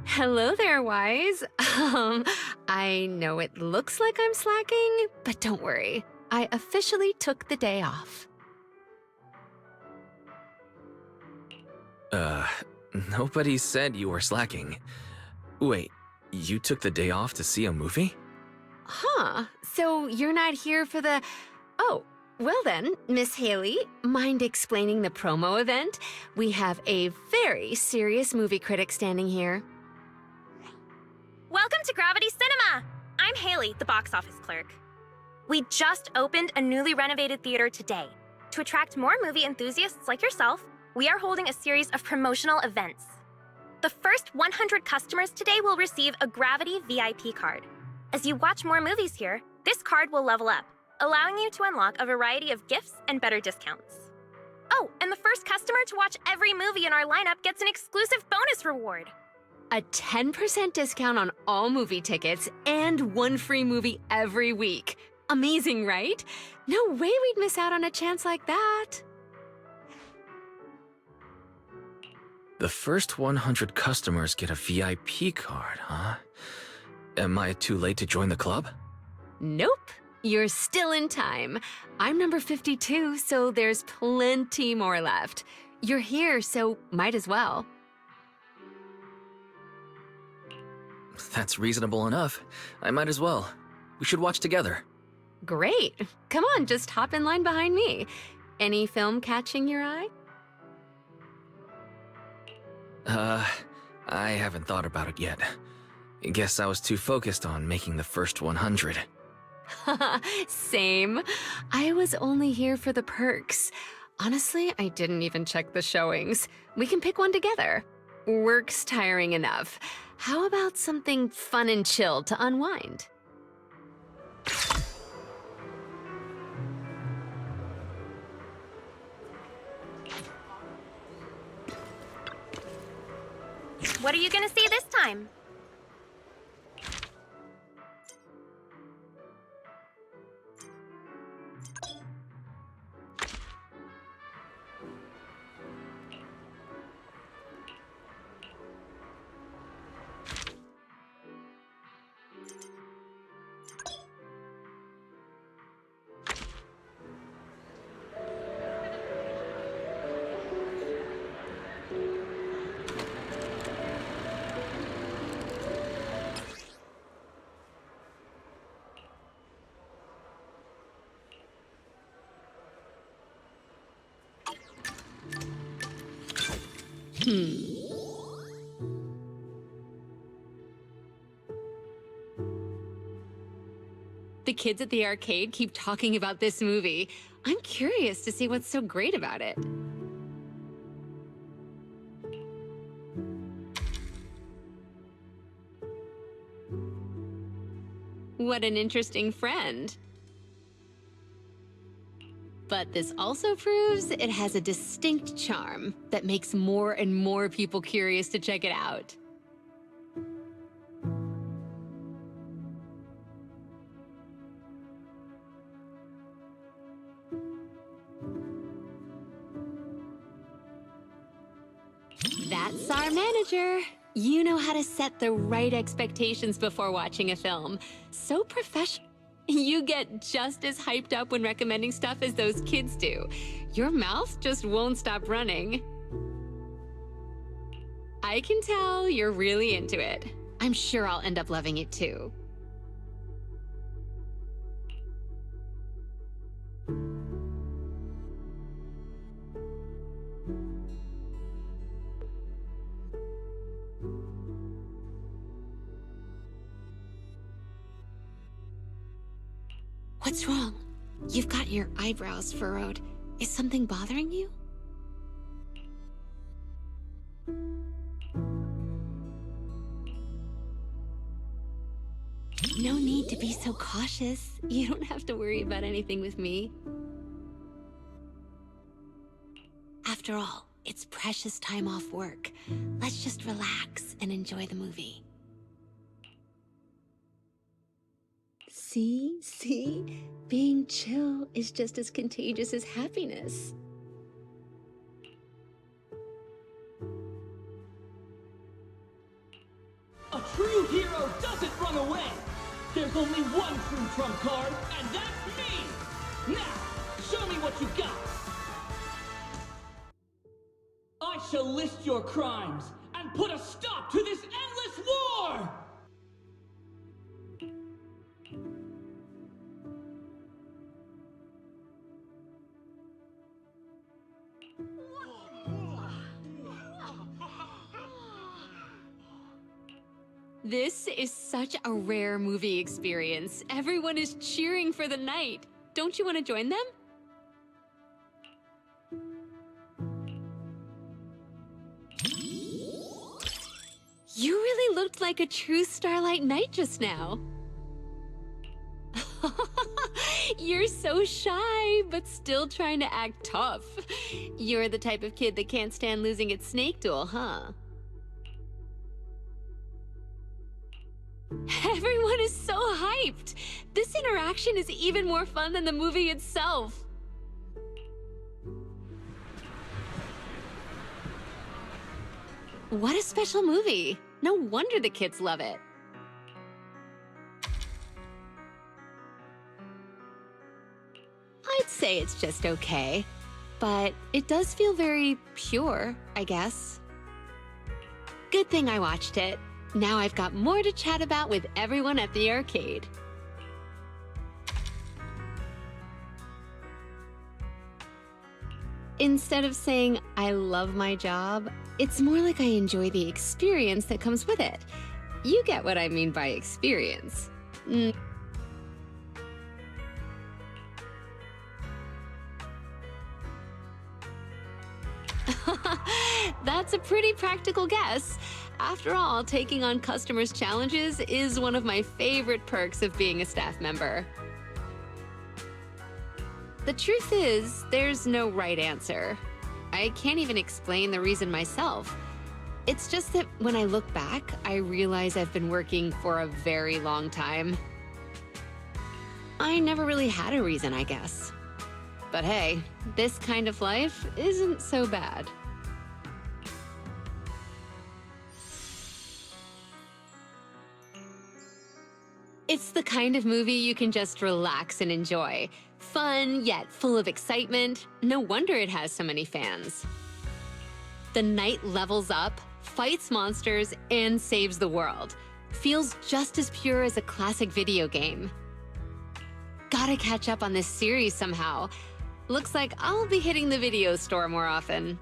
Hello there, Wise. I know it looks like I'm slacking, but don't worry. I officially took the day off. Nobody said you were slacking. Wait, you took the day off to see a movie? Huh, so you're not here for the... Oh, well then, Miss Haley, mind explaining the promo event? We have a very serious movie critic standing here. Welcome to Gravity Cinema! I'm Haley, the box office clerk. We just opened a newly renovated theater today. To attract more movie enthusiasts like yourself, we are holding a series of promotional events. The first 100 customers today will receive a Gravity VIP card. As you watch more movies here, this card will level up, allowing you to unlock a variety of gifts and better discounts. Oh, and the first customer to watch every movie in our lineup gets an exclusive bonus reward. A 10% discount on all movie tickets and one free movie every week. Amazing, right? No way we'd miss out on a chance like that. The first 100 customers get a VIP card, huh? Am I too late to join the club? Nope, you're still in time. I'm number 52, so there's plenty more left. You're here, so might as well. That's reasonable enough. I might as well. We should watch together. Great. Come on, just hop in line behind me. Any film catching your eye? I haven't thought about it yet. Guess I was too focused on making the first 100. Same. I was only here for the perks. Honestly, I didn't even check the showings. We can pick one together. Work's tiring enough. How about something fun and chill to unwind? What are you gonna see this time? The kids at the arcade keep talking about this movie. I'm curious to see what's so great about it. What an interesting friend. But this also proves it has a distinct charm that makes more and more people curious to check it out. That's our manager. You know how to set the right expectations before watching a film. So professional. You get just as hyped up when recommending stuff as those kids do. Your mouth just won't stop running. I can tell you're really into it. I'm sure I'll end up loving it too. What's wrong? You've got your eyebrows furrowed. Is something bothering you? No need to be so cautious. You don't have to worry about anything with me. After all, it's precious time off work. Let's just relax and enjoy the movie. See? Being chill is just as contagious as happiness. true hero doesn't run away. There's only one true trump card, and that's me. Now, show me what you got. I shall list your crimes and put a stop to this endless war! This is such a rare movie experience. Everyone is cheering for the night. Don't you want to join them? You really looked like a true Starlight Knight just now. You're so shy, but still trying to act tough. You're the type of kid that can't stand losing at Snake Duel, huh? Everyone is so hyped! This interaction is even more fun than the movie itself. What a special movie! No wonder the kids love it. I'd say it's just okay, but it does feel very pure, I guess. Good thing I watched it. Now I've got more to chat about with everyone at the arcade. Instead of saying, I love my job, it's more like I enjoy the experience that comes with it. You get what I mean by experience. That's a pretty practical guess. After all, taking on customers' challenges is one of my favorite perks of being a staff member. The truth is, there's no right answer. I can't even explain the reason myself. It's just that when I look back, I realize I've been working for a very long time. I never really had a reason, I guess. But hey, this kind of life isn't so bad. It's the kind of movie you can just relax and enjoy. Fun, yet full of excitement. No wonder it has so many fans. The knight levels up, fights monsters, and saves the world. Feels just as pure as a classic video game. Gotta catch up on this series somehow. Looks like I'll be hitting the video store more often.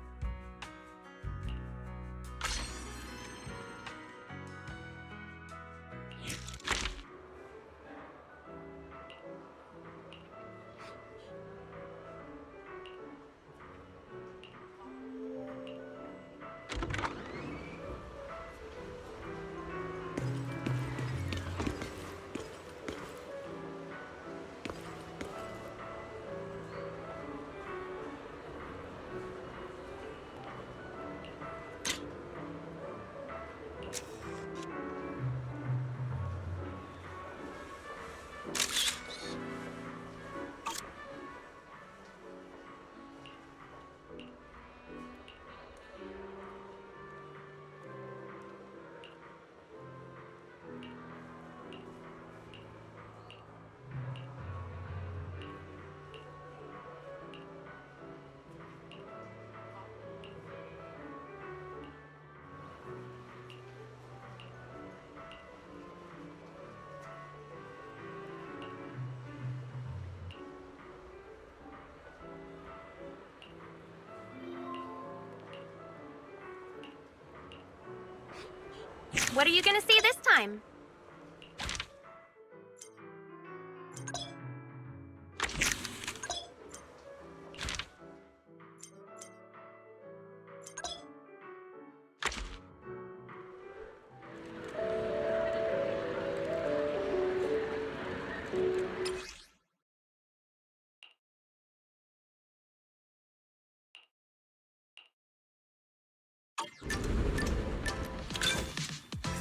What are you gonna see this time?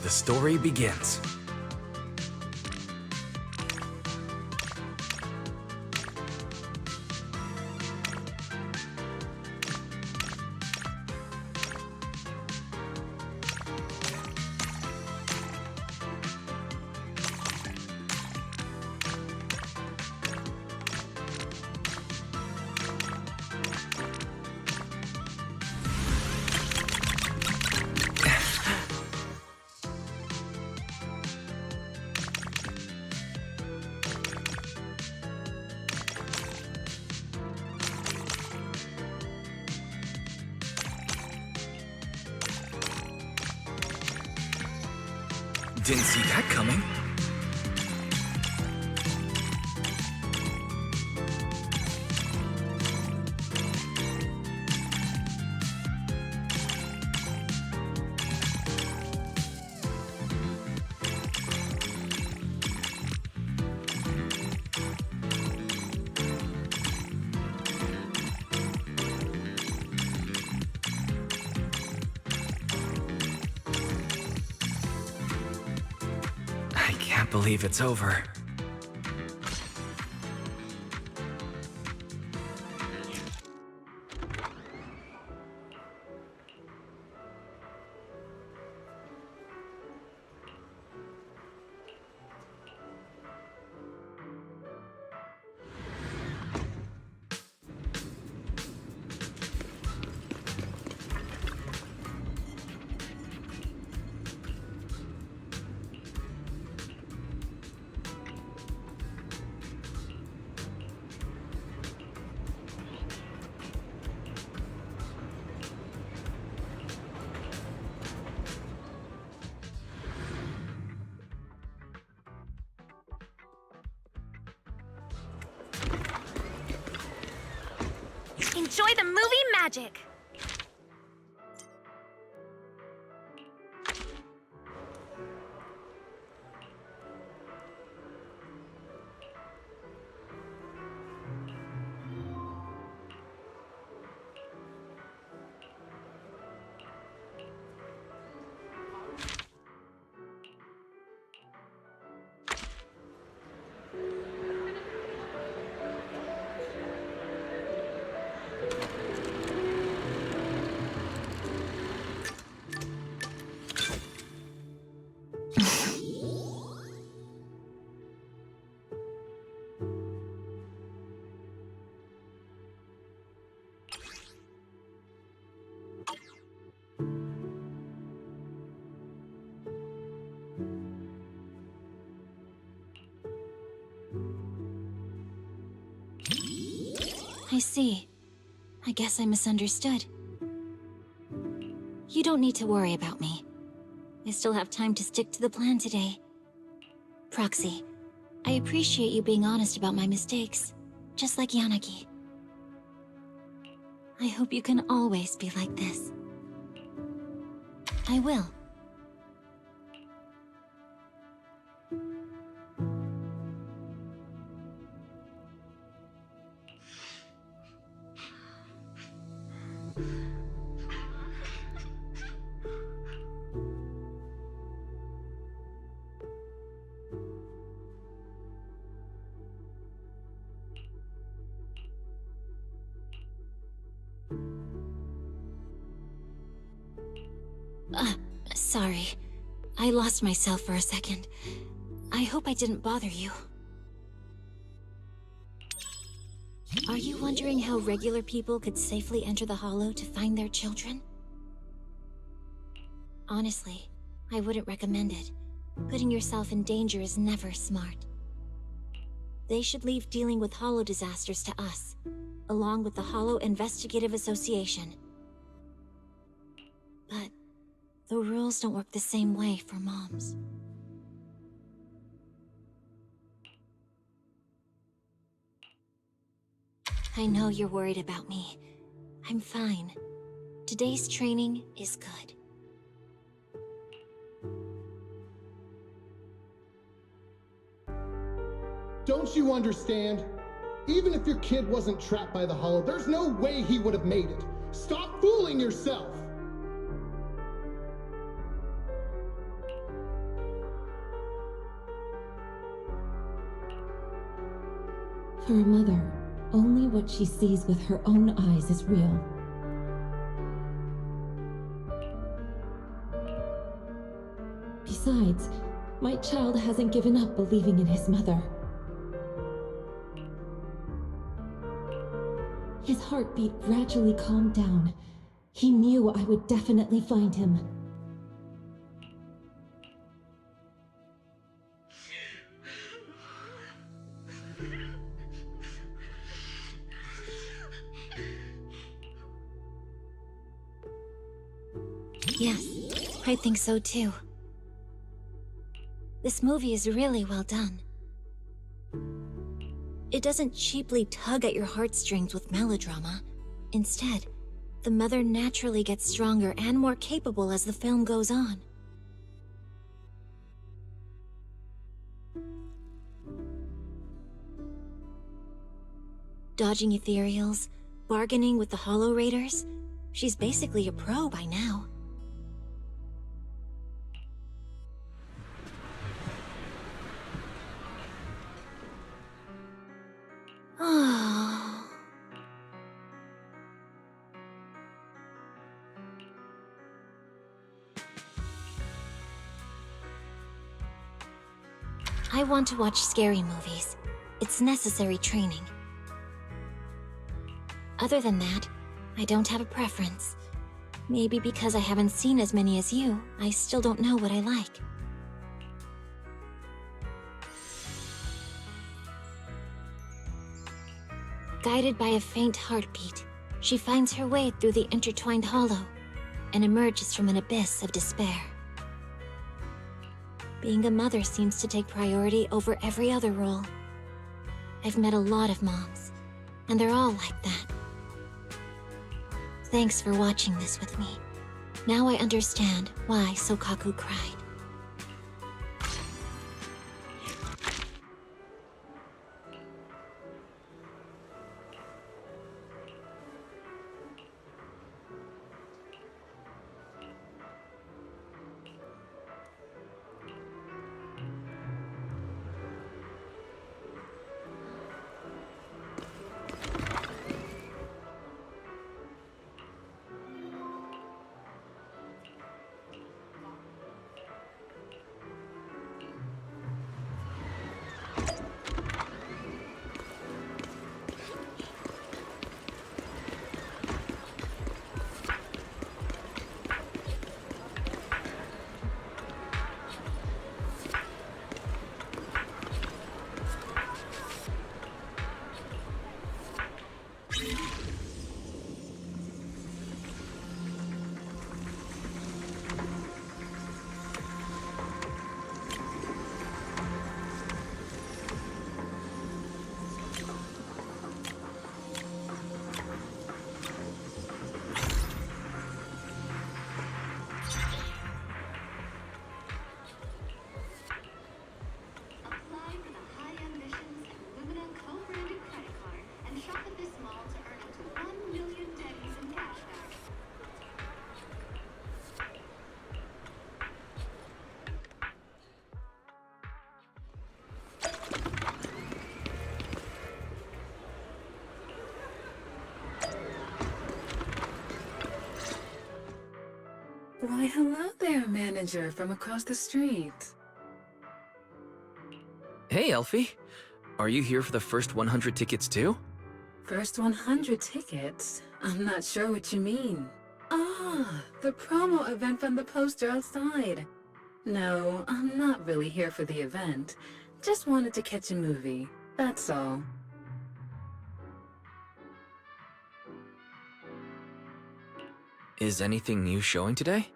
The story begins. Didn't see that coming. I can't believe it's over. Enjoy the movie magic! I see. I guess I misunderstood. You don't need to worry about me. I still have time to stick to the plan today. Proxy, I appreciate you being honest about my mistakes, just like Yanagi. I hope you can always be like this. I will. Sorry. I lost myself for a second. I hope I didn't bother you. Are you wondering how regular people could safely enter the Hollow to find their children? Honestly, I wouldn't recommend it. Putting yourself in danger is never smart. They should leave dealing with Hollow disasters to us, along with the Hollow Investigative Association. But the rules don't work the same way for moms. I know you're worried about me. I'm fine. Today's training is good. Don't you understand? Even if your kid wasn't trapped by the Hollow, there's no way he would have made it. Stop fooling yourself! For a mother, only what she sees with her own eyes is real. Besides, my child hasn't given up believing in his mother. His heartbeat gradually calmed down. He knew I would definitely find him. Yes, I think so too. This movie is really well done. It doesn't cheaply tug at your heartstrings with melodrama. Instead, the mother naturally gets stronger and more capable as the film goes on. Dodging ethereals, bargaining with the Hollow Raiders, she's basically a pro by now. I want to watch scary movies. It's necessary training. Other than that, I don't have a preference. Maybe because I haven't seen as many as you, I still don't know what I like. Guided by a faint heartbeat, she finds her way through the intertwined hollow and emerges from an abyss of despair. Being a mother seems to take priority over every other role. I've met a lot of moms, and they're all like that. Thanks for watching this with me. Now I understand why Sokaku cried. Why, hello there, manager from across the street. Hey, Elfie. Are you here for the first 100 tickets too? First 100 tickets? I'm not sure what you mean. Ah, the promo event from the poster outside. No, I'm not really here for the event. Just wanted to catch a movie, that's all. Is anything new showing today?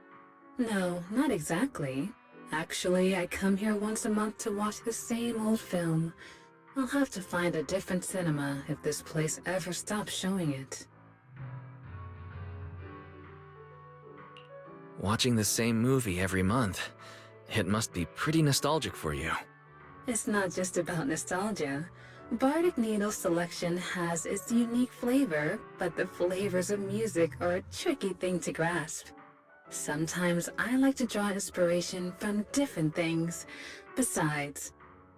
No, not exactly. Actually, I come here once a month to watch the same old film. I'll have to find a different cinema if this place ever stops showing it. Watching the same movie every month. It must be pretty nostalgic for you. It's not just about nostalgia. Bardic Needle's selection has its unique flavor, but the flavors of music are a tricky thing to grasp. Sometimes I like to draw inspiration from different things. Besides,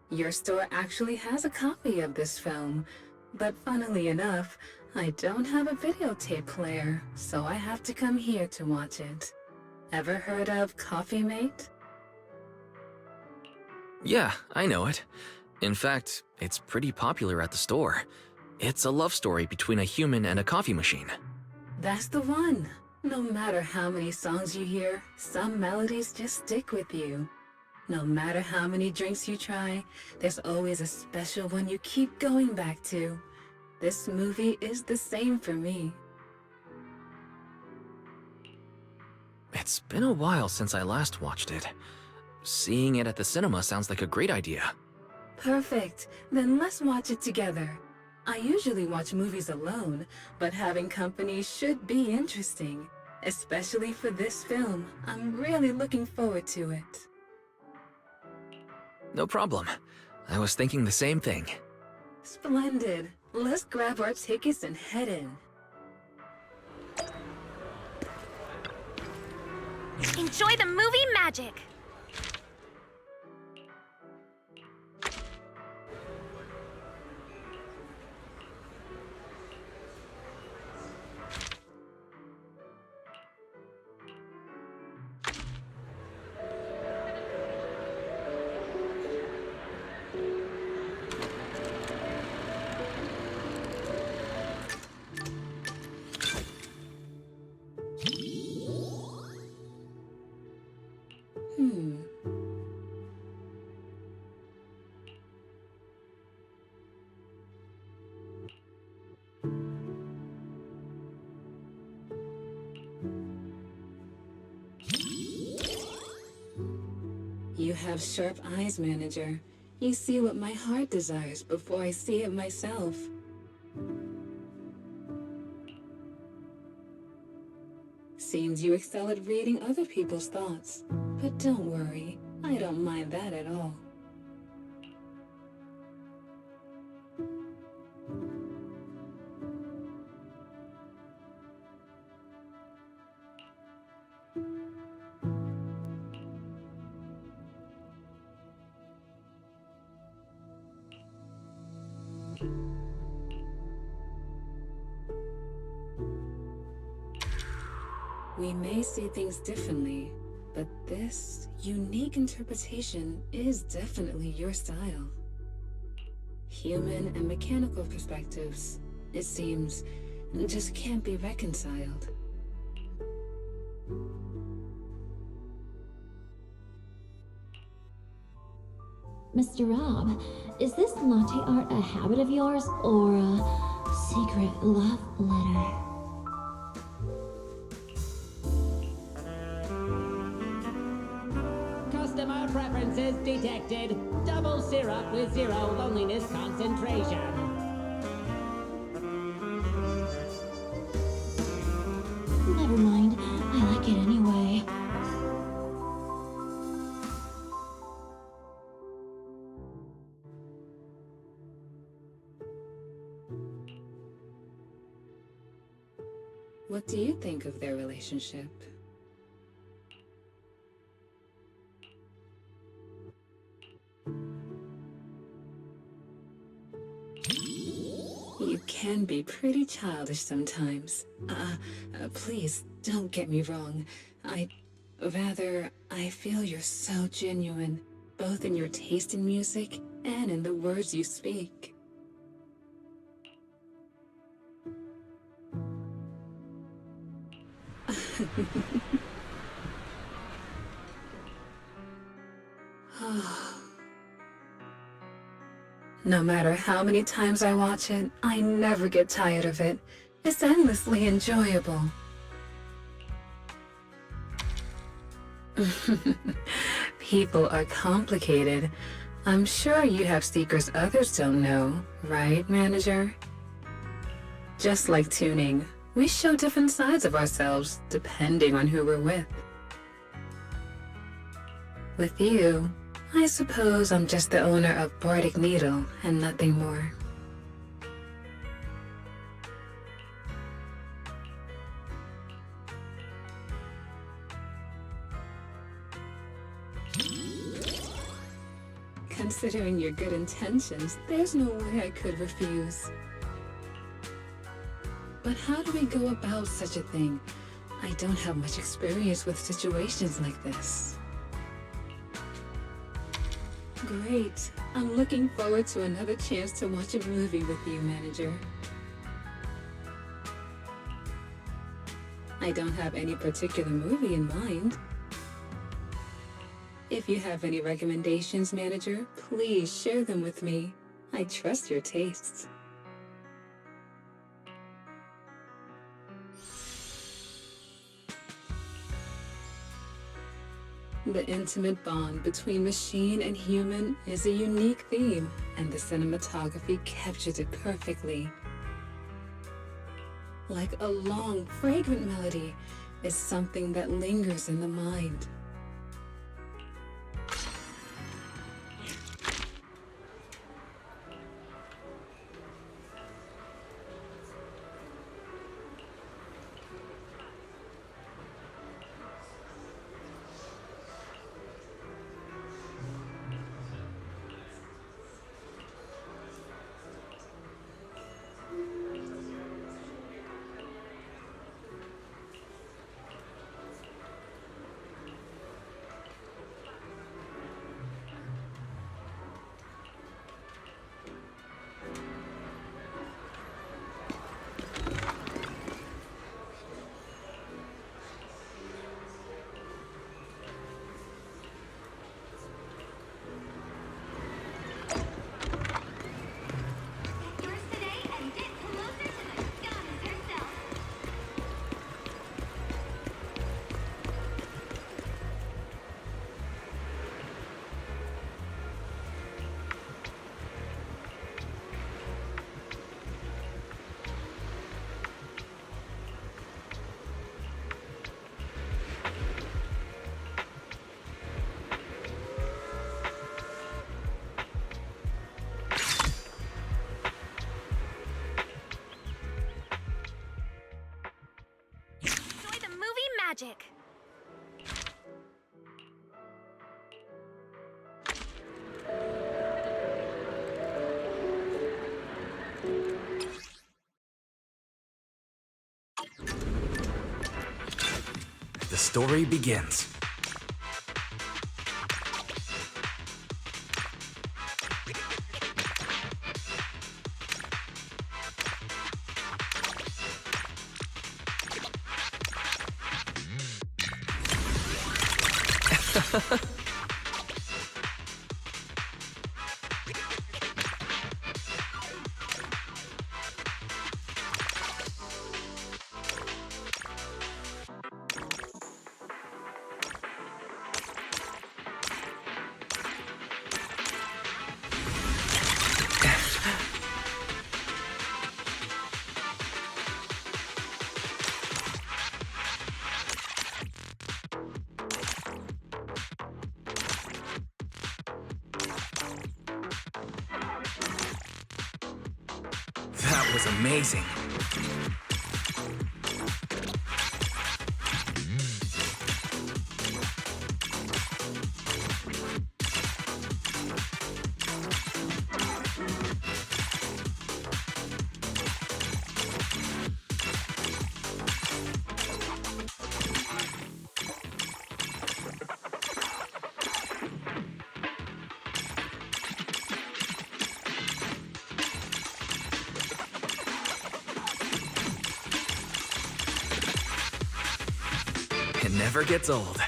your store actually has a copy of this film, but funnily enough, I don't have a videotape player, so I have to come here to watch it. Ever heard of Coffee Mate? Yeah, I know it. In fact, it's pretty popular at the store. It's a love story between a human and a coffee machine. That's the one. No matter how many songs you hear, some melodies just stick with you. No matter how many drinks you try, there's always a special one you keep going back to. This movie is the same for me. It's been a while since I last watched it. seeing it at the cinema sounds like a great idea. Perfect. Then let's watch it together. I usually watch movies alone, but having company should be interesting. Especially for this film. I'm really looking forward to it. No problem. I was thinking the same thing. Splendid. Let's grab our tickets and head in. Enjoy the movie magic! You have sharp eyes, manager. You see what my heart desires before I see it myself. Seems you excel at reading other people's thoughts. But don't worry, I don't mind that at all. We may see things differently, but this unique interpretation is definitely your style. Human and mechanical perspectives, it seems, just can't be reconciled. Mr. Rob, is this latte art a habit of yours or a secret love letter? Customer preferences detected. Double syrup with 0 loneliness concentration. Never mind, I like it anyway. What do you think of their relationship? You can be pretty childish sometimes. Please, don't get me wrong. I feel you're so genuine, both in your taste in music and in the words you speak. No matter how many times I watch it, I never get tired of it. It's endlessly enjoyable. People are complicated. I'm sure you have secrets others don't know, right, manager? Just like tuning, we show different sides of ourselves depending on who we're with. With you, I suppose I'm just the owner of Bardic Needle and nothing more. Considering your good intentions, there's no way I could refuse. But how do we go about such a thing? I don't have much experience with situations like this. Great. I'm looking forward to another chance to watch a movie with you, manager. I don't have any particular movie in mind. If you have any recommendations, manager, please share them with me. I trust your tastes. the intimate bond between machine and human is a unique theme, and the cinematography captures it perfectly. Like a long, fragrant melody, is something that lingers in the mind. Magic. The story begins. That was amazing. It never gets old.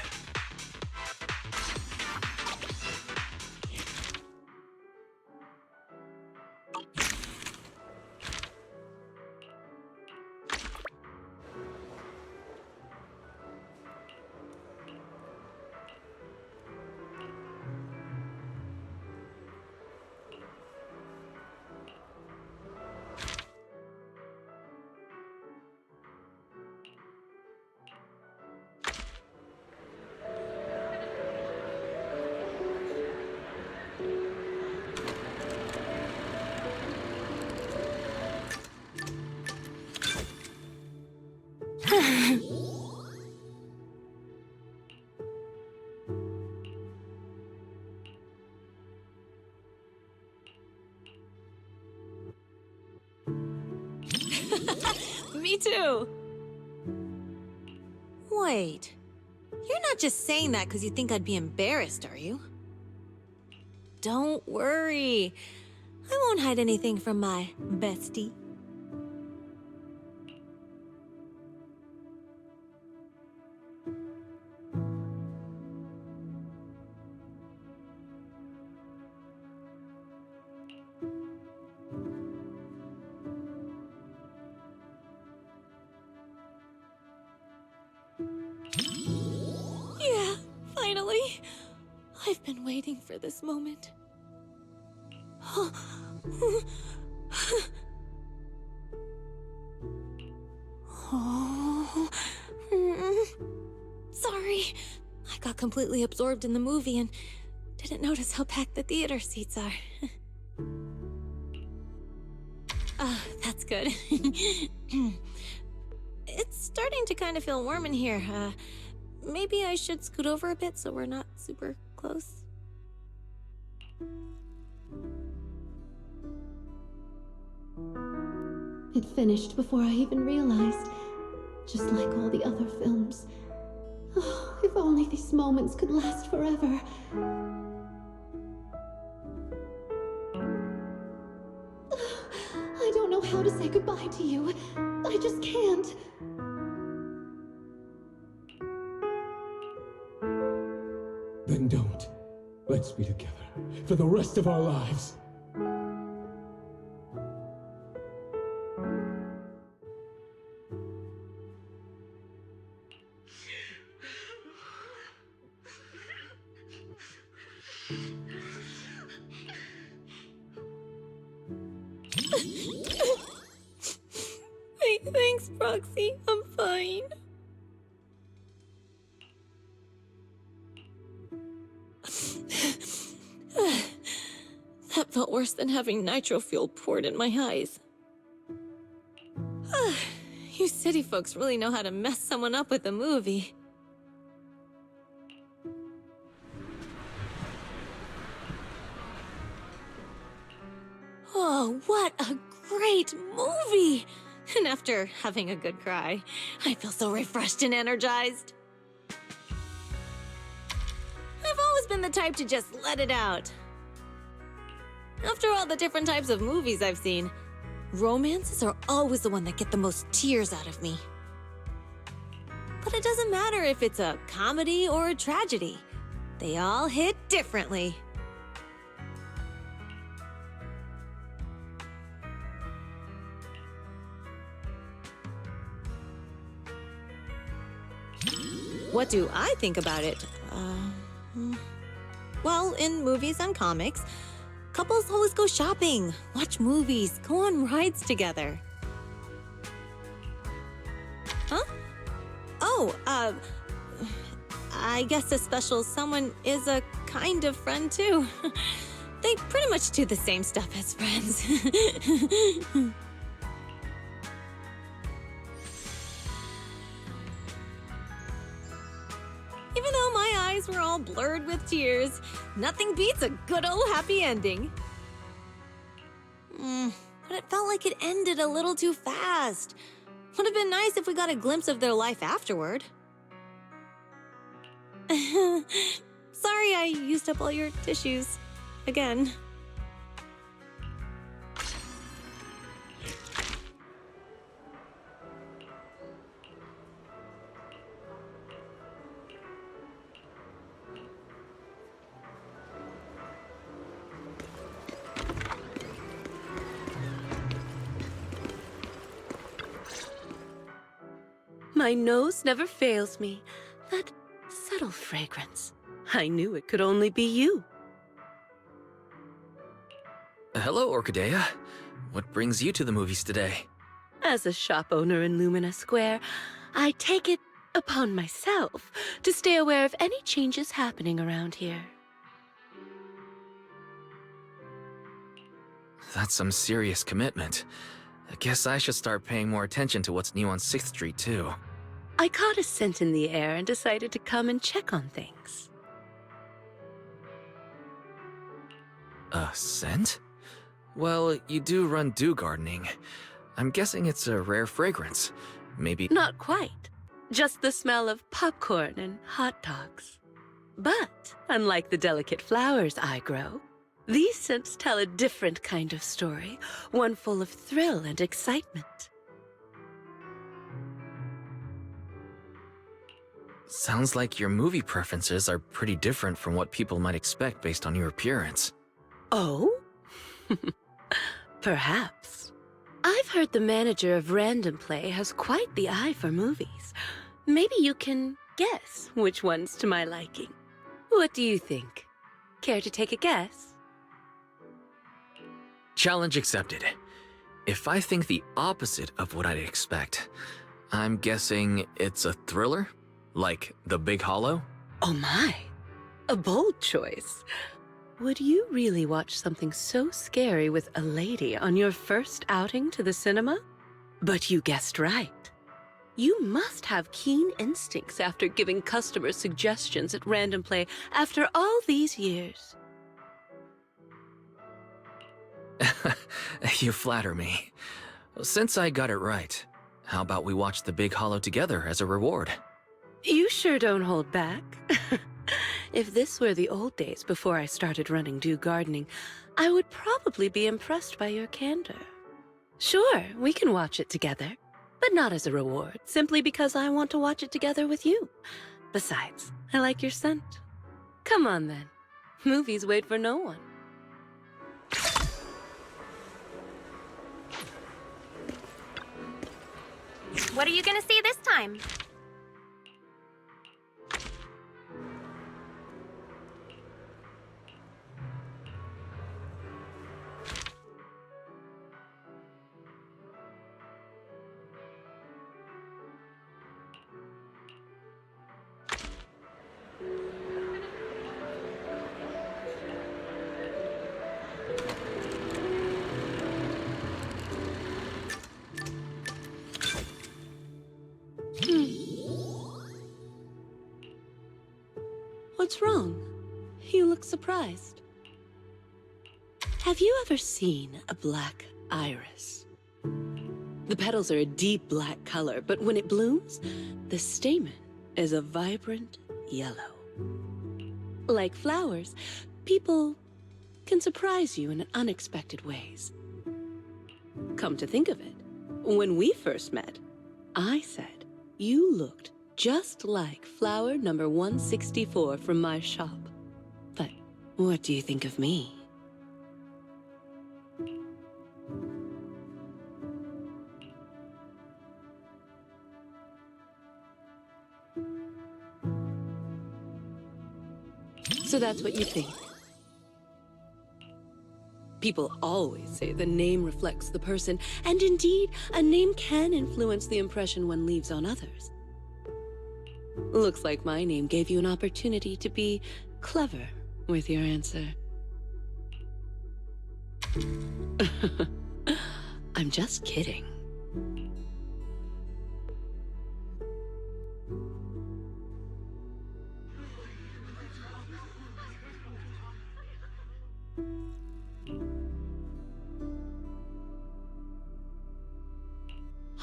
Me too. Wait. You're not just saying that because you think I'd be embarrassed, are you? Don't worry. I won't hide anything from my bestie. Yeah, finally. been waiting for this moment. Sorry. I got completely absorbed in the movie and didn't notice how packed the theater seats are. That's good. It's starting to kind of feel warm in here. Maybe I should scoot over a bit so we're not super close. It finished before I even realized, just like all the other films. Oh, if only these moments could last forever. I don't know how to say goodbye to you. I just can't. Then don't. Let's be together for the rest of our lives. Thanks, Proxy. I'm fine. That felt worse than having nitro fuel poured in my eyes. You city folks really know how to mess someone up with a movie. Oh, what a great movie! And after having a good cry, I feel so refreshed and energized. I've always been the type to just let it out. After all the different types of movies I've seen, romances are always the one that get the most tears out of me. But it doesn't matter if it's a comedy or a tragedy. They all hit differently. What do I think about it? Well, in movies and comics, couples always go shopping, watch movies, go on rides together. Huh? Oh, I guess a special someone is a kind of friend too. They pretty much do the same stuff as friends. Even though my eyes were all blurred with tears, nothing beats a good old happy ending. But it felt like it ended a little too fast. Would have been nice if we got a glimpse of their life afterward. Sorry I used up all your tissues. Again. My nose never fails me. That subtle fragrance. I knew it could only be you. Hello, Orchidea. What brings you to the movies today? As a shop owner in Lumina Square, I take it upon myself to stay aware of any changes happening around here. That's some serious commitment. I guess I should start paying more attention to what's new on 6th Street, too. I caught a scent in the air and decided to come and check on things. A scent? Well, you do run dew gardening. I'm guessing it's a rare fragrance. Maybe... Not quite. Just the smell of popcorn and hot dogs. But, unlike the delicate flowers I grow, these scents tell a different kind of story, one full of thrill and excitement. Sounds like your movie preferences are pretty different from what people might expect based on your appearance. Oh? Perhaps. I've heard the manager of Random Play has quite the eye for movies. Maybe you can guess which one's to my liking. What do you think? Care to take a guess? Challenge accepted. If I think the opposite of what I'd expect, I'm guessing it's a thriller? Like The Big Hollow? Oh my, a bold choice. Would you really watch something so scary with a lady on your first outing to the cinema? But you guessed right. You must have keen instincts after giving customers suggestions at Random Play after all these years. You flatter me. Since I got it right, how about we watch The Big Hollow together as a reward? You sure don't hold back. If this were the old days before I started running Do Gardening, I would probably be impressed by your candor. Sure, we can watch it together, but not as a reward, simply because I want to watch it together with you. Besides, I like your scent. Come on then. Movies wait for no one. What are you gonna see this time? What's wrong? You look surprised. Have you ever seen a black iris? The petals are a deep black color, but when it blooms, the stamen is a vibrant yellow. Like flowers, people can surprise you in unexpected ways. Come to think of it, when we first met, I said you looked just like flower number 164 from my shop. But what do you think of me? So that's what you think. People always say the name reflects the person, and indeed, a name can influence the impression one leaves on others. Looks like my name gave you an opportunity to be clever with your answer. I'm just kidding.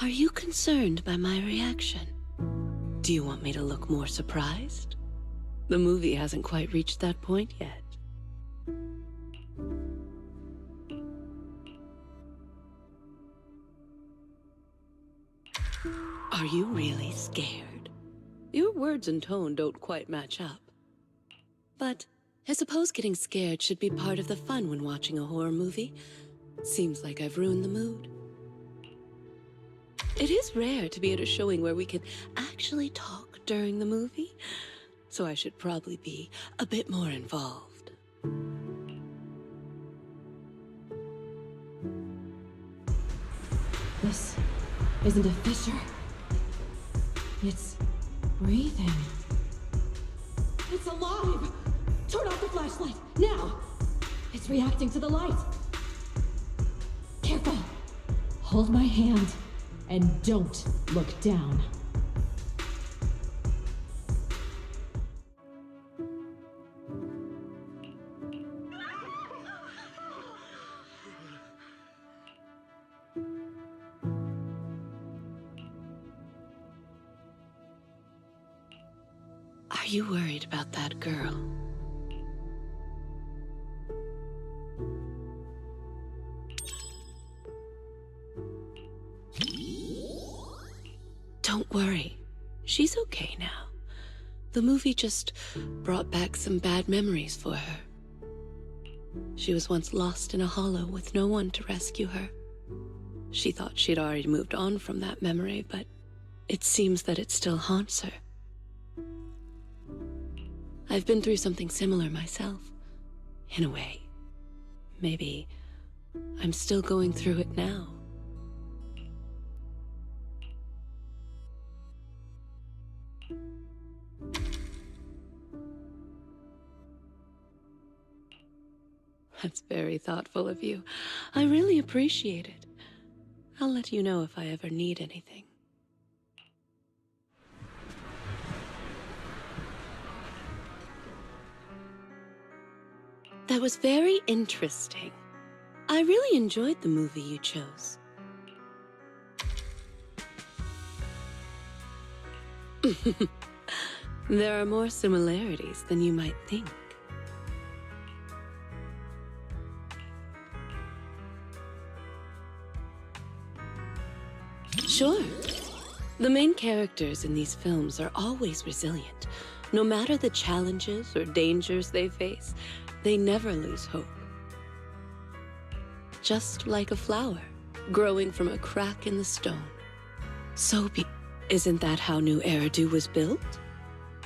Are you concerned by my reaction? Do you want me to look more surprised? The movie hasn't quite reached that point yet. Are you really scared? Your words and tone don't quite match up. But I suppose getting scared should be part of the fun when watching a horror movie. Seems like I've ruined the mood. It is rare to be at a showing where we can actually talk during the movie, so I should probably be a bit more involved. This isn't a fissure. It's breathing. It's alive! Turn off the flashlight, now! It's reacting to the light. Careful! Hold my hand. And don't look down. Are you worried about that girl? Don't worry. She's okay now. The movie just brought back some bad memories for her. She was once lost in a hollow with no one to rescue her. She thought she'd already moved on from that memory, but it seems that it still haunts her. I've been through something similar myself. In a way. Maybe I'm still going through it now. That's very thoughtful of you. I really appreciate it. I'll let you know if I ever need anything. That was very interesting. I really enjoyed the movie you chose. There are more similarities than you might think. Sure. The main characters in these films are always resilient. No matter the challenges or dangers they face, they never lose hope. Just like a flower growing from a crack in the stone. Isn't that how New Eridu was built?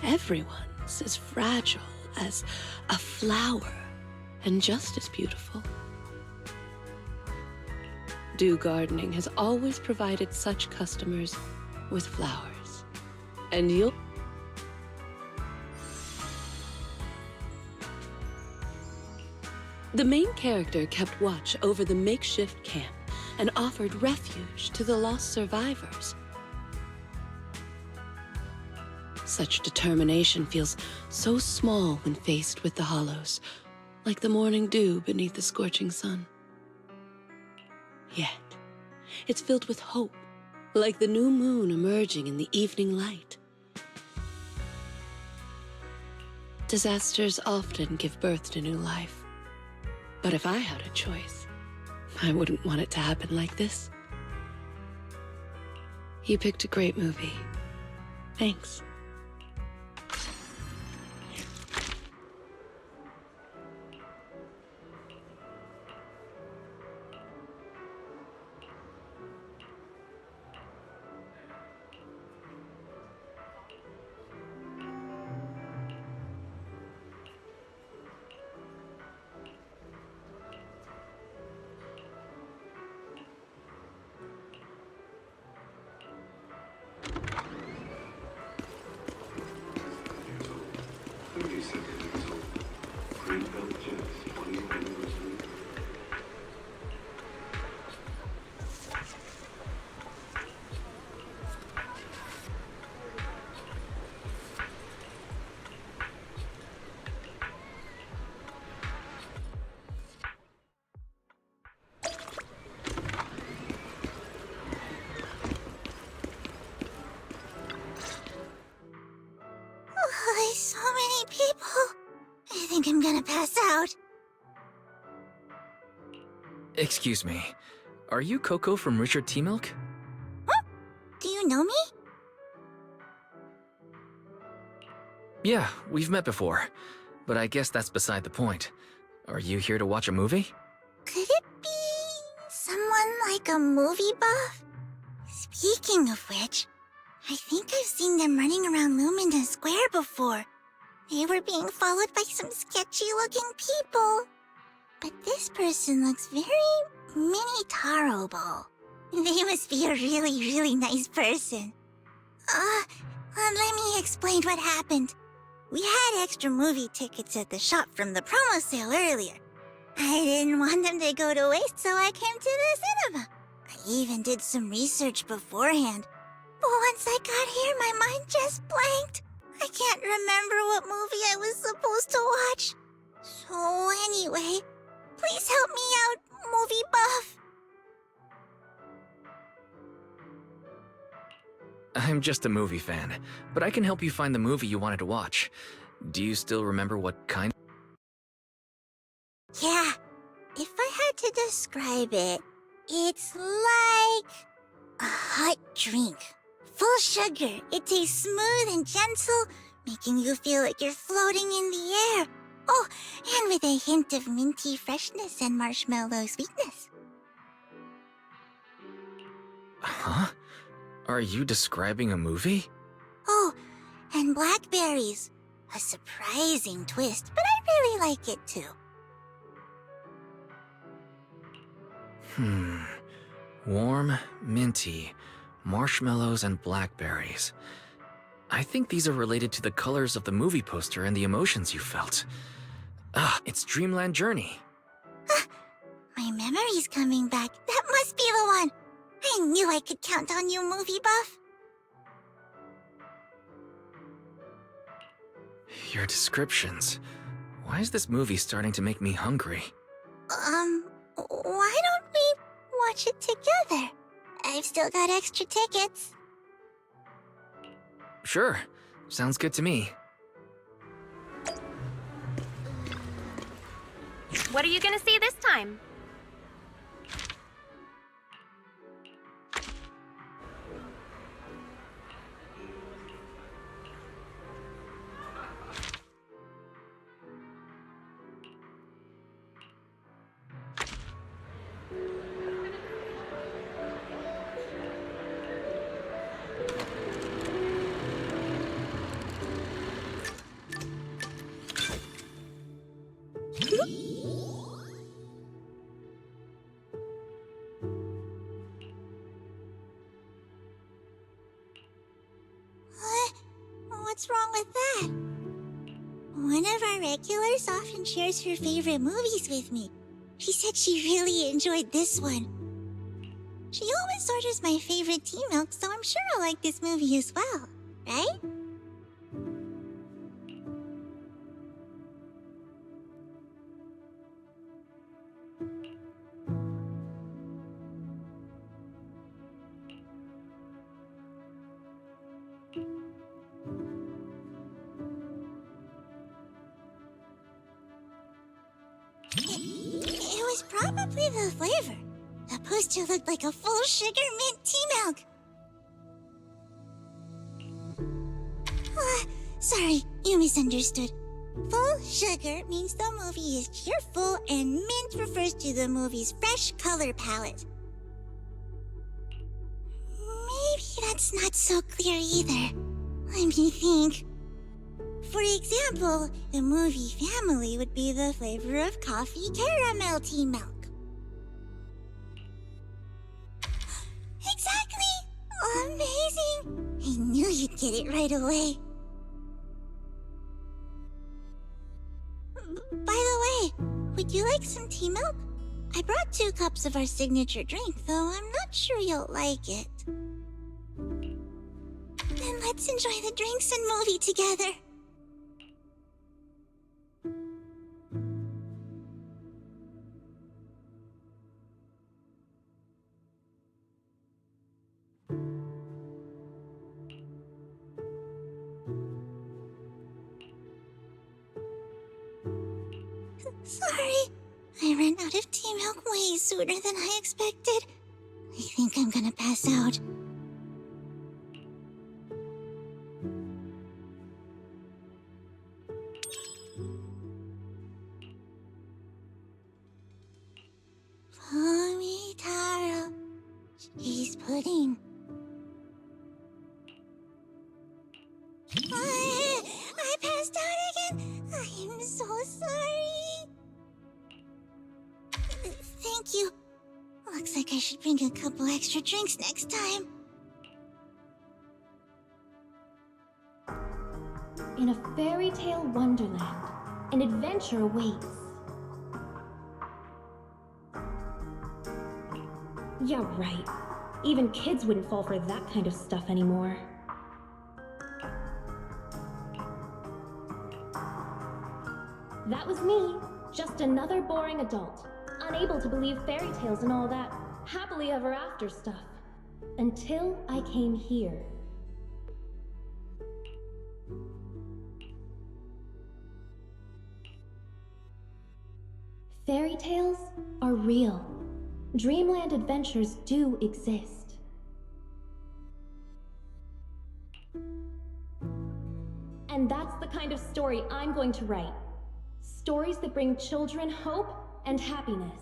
Everyone's as fragile as a flower and just as beautiful. Dew Gardening has always provided such customers with flowers. And you'll... The main character kept watch over the makeshift camp and offered refuge to the lost survivors. Such determination feels so small when faced with the hollows, like the morning dew beneath the scorching sun. Yet, it's filled with hope, like the new moon emerging in the evening light. Disasters often give birth to new life. But if I had a choice, I wouldn't want it to happen like this. You picked a great movie. Thanks. So many people. I think I'm gonna pass out. Excuse me. Are you Coco from Richard T. Milk? Huh? Do you know me? Yeah, we've met before. But I guess that's beside the point. Are you here to watch a movie? Could it be someone like a movie buff? Speaking of which, I think I've seen them running around Lumina Square before. They were being followed by some sketchy-looking people. But this person looks very mini-tarable. They must be a really, really nice person. Let me explain what happened. We had extra movie tickets at the shop from the promo sale earlier. I didn't want them to go to waste, so I came to the cinema. I even did some research beforehand. But once I got here, my mind just blanked. I can't remember what movie I was supposed to watch. So anyway, please help me out, movie buff. I'm just a movie fan, but I can help you find the movie you wanted to watch. Do you still remember what kind? Yeah, if I had to describe it, it's like a hot drink. Full sugar, it tastes smooth and gentle, making you feel like you're floating in the air. Oh, and with a hint of minty freshness and marshmallow sweetness. Huh? Are you describing a movie? Oh, and blackberries. A surprising twist, but I really like it too. Warm, minty, marshmallows, and blackberries. I think these are related to the colors of the movie poster and the emotions you felt. It's Dreamland Journey. My memory's coming back. That must be the one. I knew I could count on you, movie buff. Your descriptions. Why is this movie starting to make me hungry? Why don't we watch it together? I've still got extra tickets. Sure. Sounds good to me. What are you gonna see this time? What's wrong with that? One of our regulars often shares her favorite movies with me. She said she really enjoyed this one. She always orders my favorite tea milk, so I'm sure I'll like this movie as well, right? It was probably the flavor. The poster looked like a full sugar mint tea milk. Sorry, you misunderstood. Full sugar means the movie is cheerful, and mint refers to the movie's fresh color palette. Maybe that's not so clear either. Let me think. For example, the movie Family would be the flavor of coffee caramel tea milk. Exactly! Amazing! I knew you'd get it right away. By the way, would you like some tea milk? I brought 2 cups of our signature drink, though I'm not sure you'll like it. Then let's enjoy the drinks and movie together. Sorry, I ran out of tea milk way sooner than I expected. I think I'm gonna pass out. Mommy Taro, cheese pudding. I passed out again. I'm so sorry. Thank you. Looks like I should bring a couple extra drinks next time. In a fairy tale wonderland, an adventure awaits. Yeah, right. Even kids wouldn't fall for that kind of stuff anymore. That was me, just another boring adult, unable to believe fairy tales and all that happily ever after stuff. Until I came here. Fairy tales are real. Dreamland adventures do exist. And that's the kind of story I'm going to write. Stories that bring children hope and happiness.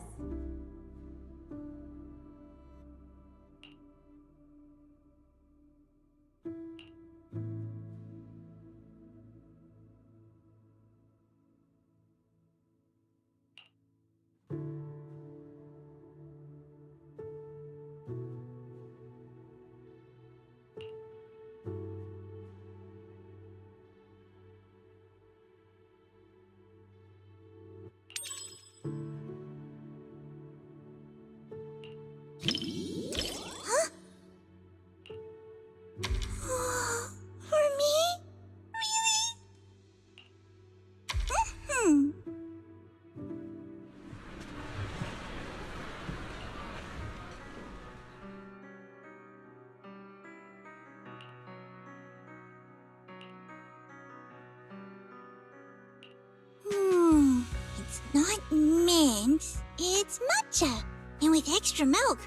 not mint. It's matcha, and with extra milk.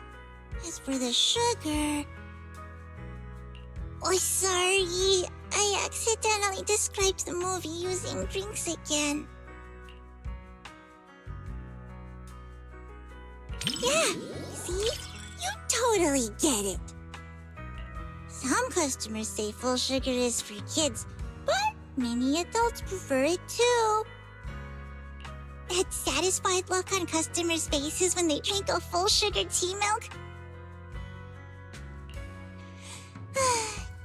As for the sugar... Oh, sorry. I accidentally described the movie using drinks again. Yeah, see? You totally get it. Some customers say full sugar is for kids, but many adults prefer it too. That satisfied look on customers' faces when they drink a full sugar tea milk.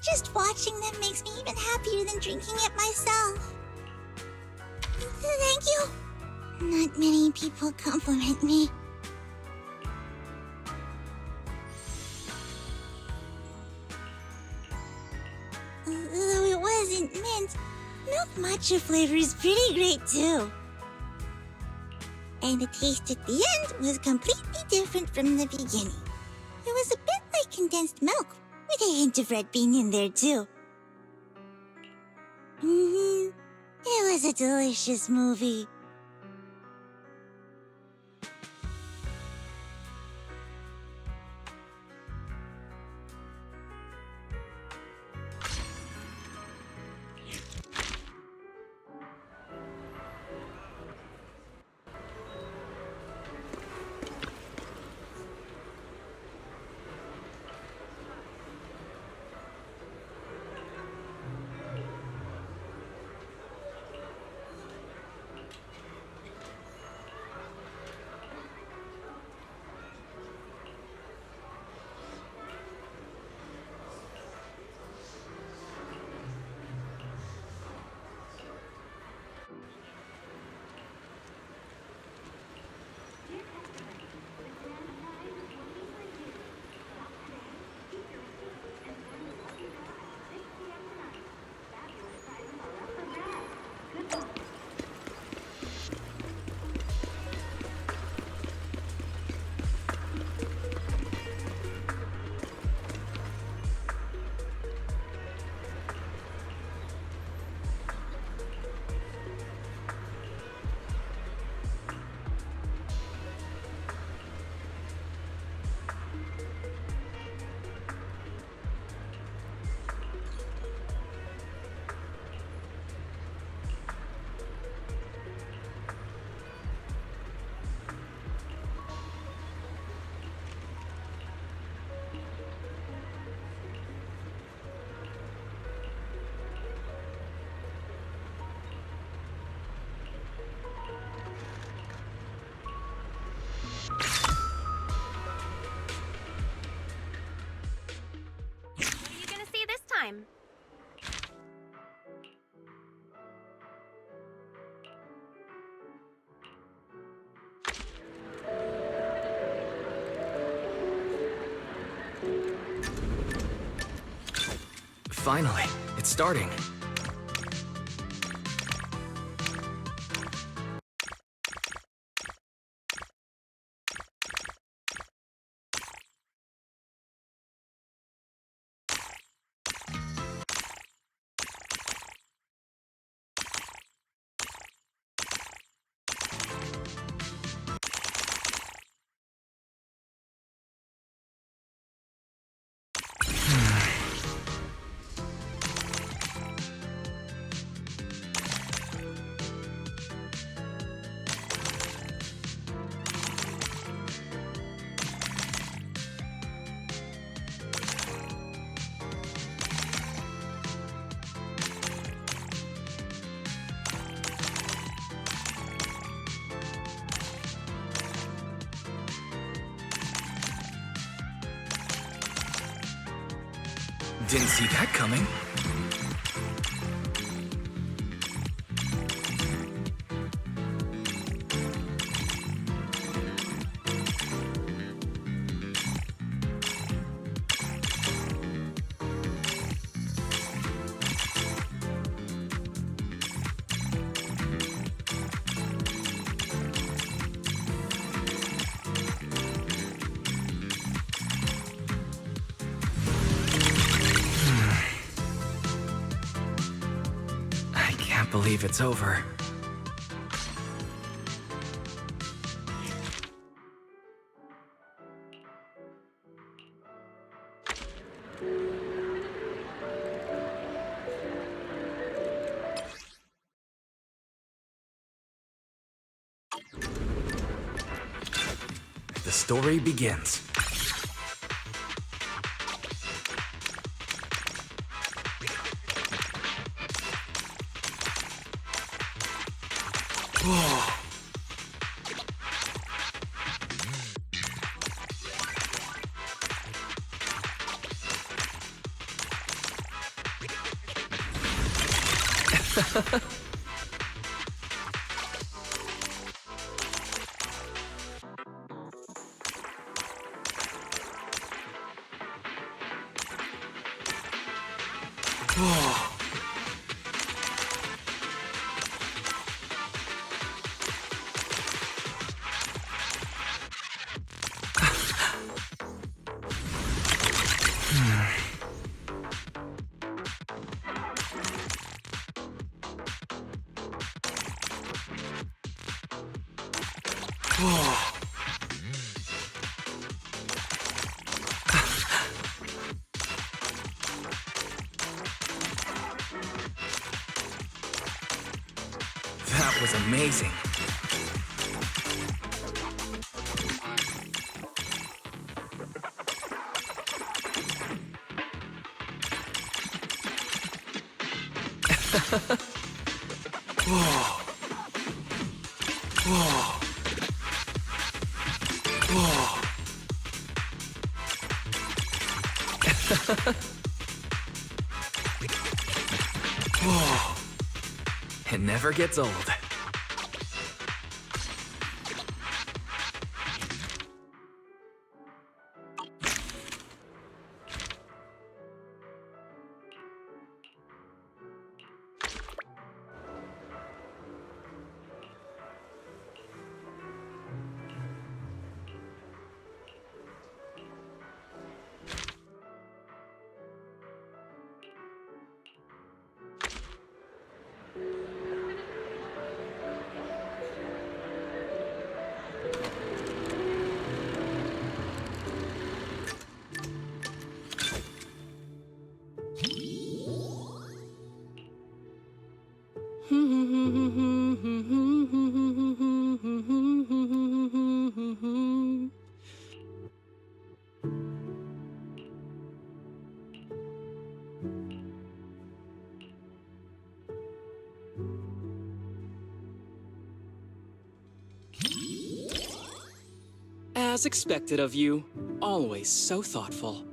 Just watching them makes me even happier than drinking it myself. Thank you. Not many people compliment me. Though it wasn't mint, milk matcha flavor is pretty great too. And the taste at the end was completely different from the beginning. It was a bit like condensed milk, with a hint of red bean in there too. It was a delicious movie. Time. Finally, it's starting. Didn't see that coming. I can't believe it's over. The story begins. Whoa. Whoa. Whoa. That was amazing. Whoa. Whoa. Whoa. Whoa. It never gets old. As expected of you, always so thoughtful.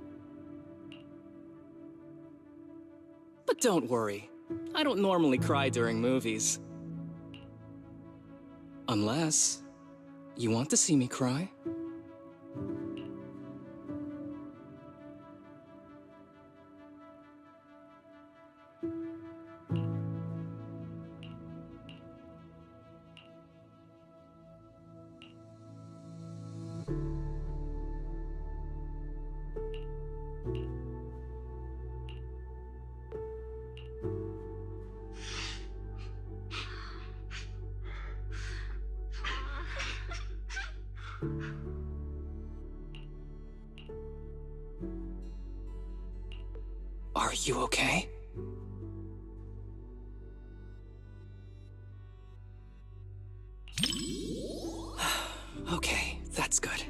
But don't worry, I don't normally cry during movies. Unless you want to see me cry? Are you okay? Okay, that's good.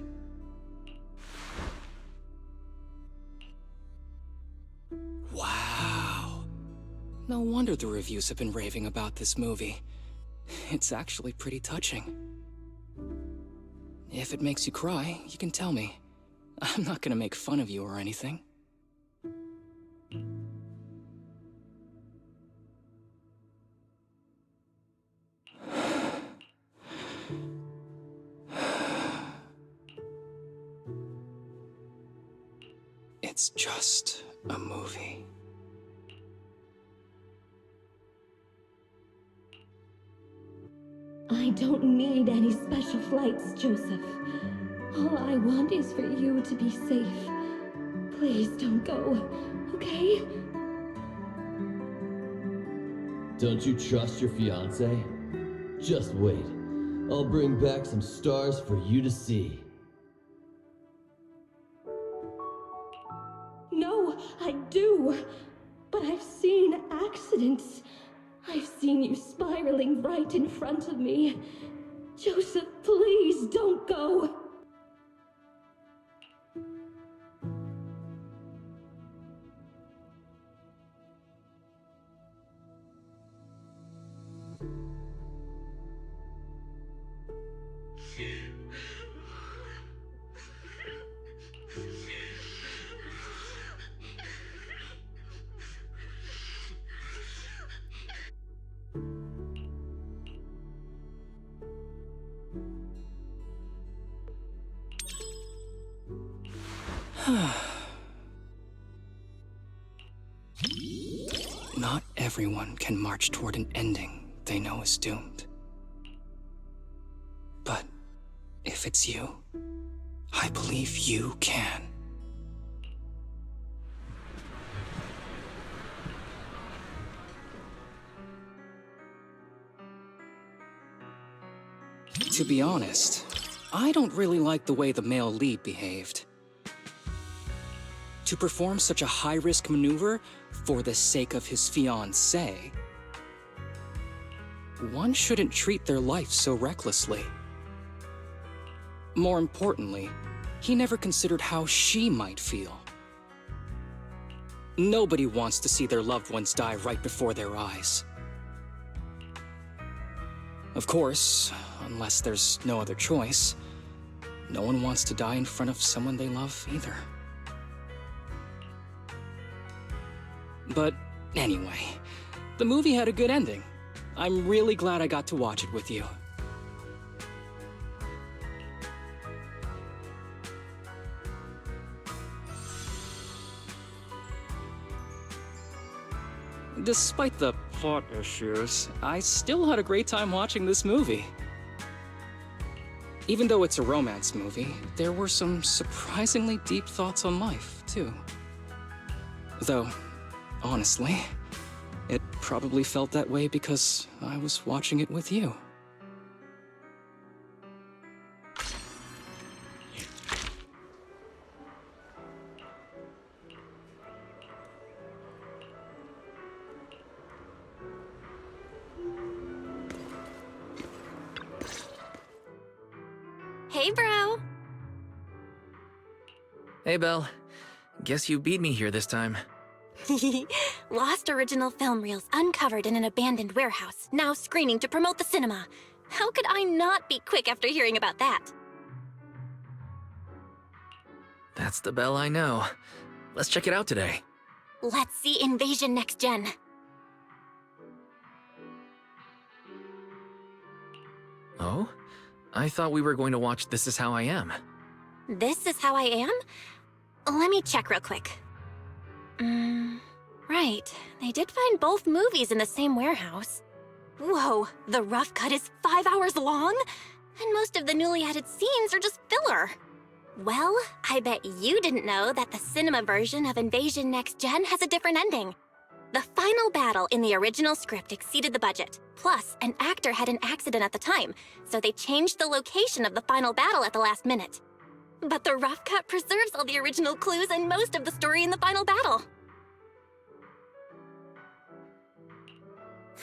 Wow. No wonder the reviews have been raving about this movie. It's actually pretty touching. If it makes you cry, you can tell me. I'm not gonna make fun of you or anything. It's just a movie. I don't need any special flights, Joseph. All I want is for you to be safe. Please don't go, okay? Don't you trust your fiancé? Just wait. I'll bring back some stars for you to see. No, I do. But I've seen accidents. I've seen you spiraling right in front of me. Joseph, please don't go. Not everyone can march toward an ending they know is doomed. But if it's you, I believe you can. To be honest, I don't really like the way the male lead behaved. To perform such a high-risk maneuver for the sake of his fiancée, one shouldn't treat their life so recklessly. More importantly, he never considered how she might feel. Nobody wants to see their loved ones die right before their eyes. Of course, unless there's no other choice, no one wants to die in front of someone they love either. But anyway, the movie had a good ending. I'm really glad I got to watch it with you. Despite the plot issues, I still had a great time watching this movie. Even though it's a romance movie, there were some surprisingly deep thoughts on life, too. Though, honestly, it probably felt that way because I was watching it with you. Hey, bro. Hey, Belle. Guess you beat me here this time. Lost original film reels uncovered in an abandoned warehouse, now screening to promote the cinema. How could I not be quick after hearing about that? That's the Belle I know. Let's check it out today. Let's see Invasion Next Gen. Oh? I thought we were going to watch This Is How I Am. This Is How I Am? Let me check real quick. Right. They did find both movies in the same warehouse. Whoa, the rough cut is 5 hours long? And most of the newly added scenes are just filler. Well, I bet you didn't know that the cinema version of Invasion Next Gen has a different ending. The final battle in the original script exceeded the budget. Plus, an actor had an accident at the time, so they changed the location of the final battle at the last minute. But the rough cut preserves all the original clues and most of the story in the final battle.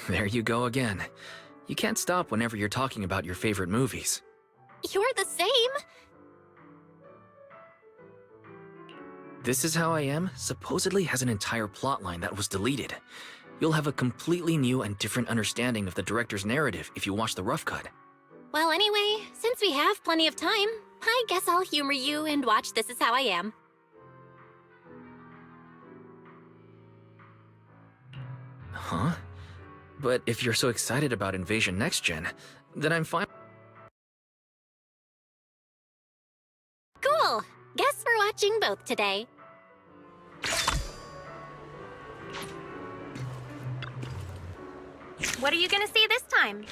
There you go again. You can't stop whenever you're talking about your favorite movies. You're the same. This Is How I Am supposedly has an entire plotline that was deleted. You'll have a completely new and different understanding of the director's narrative if you watch the rough cut. Well, anyway, since we have plenty of time, I guess I'll humor you and watch This Is How I Am. Huh? But if you're so excited about Invasion Next Gen, then I'm fine. Cool! Guess we're watching both today. What are you gonna see this time?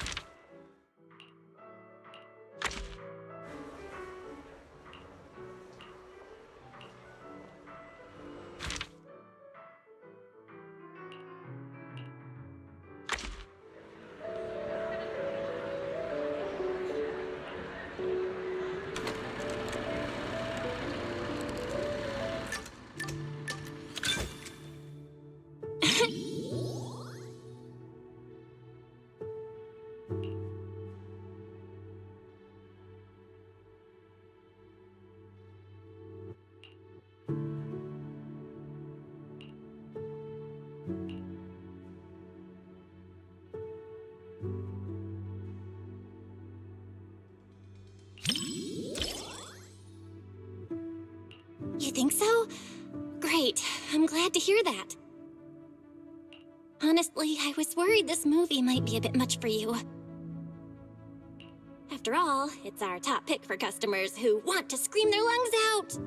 You think so? Great. I'm glad to hear that. Honestly, I was worried this movie might be a bit much for you. After all, it's our top pick for customers who want to scream their lungs out.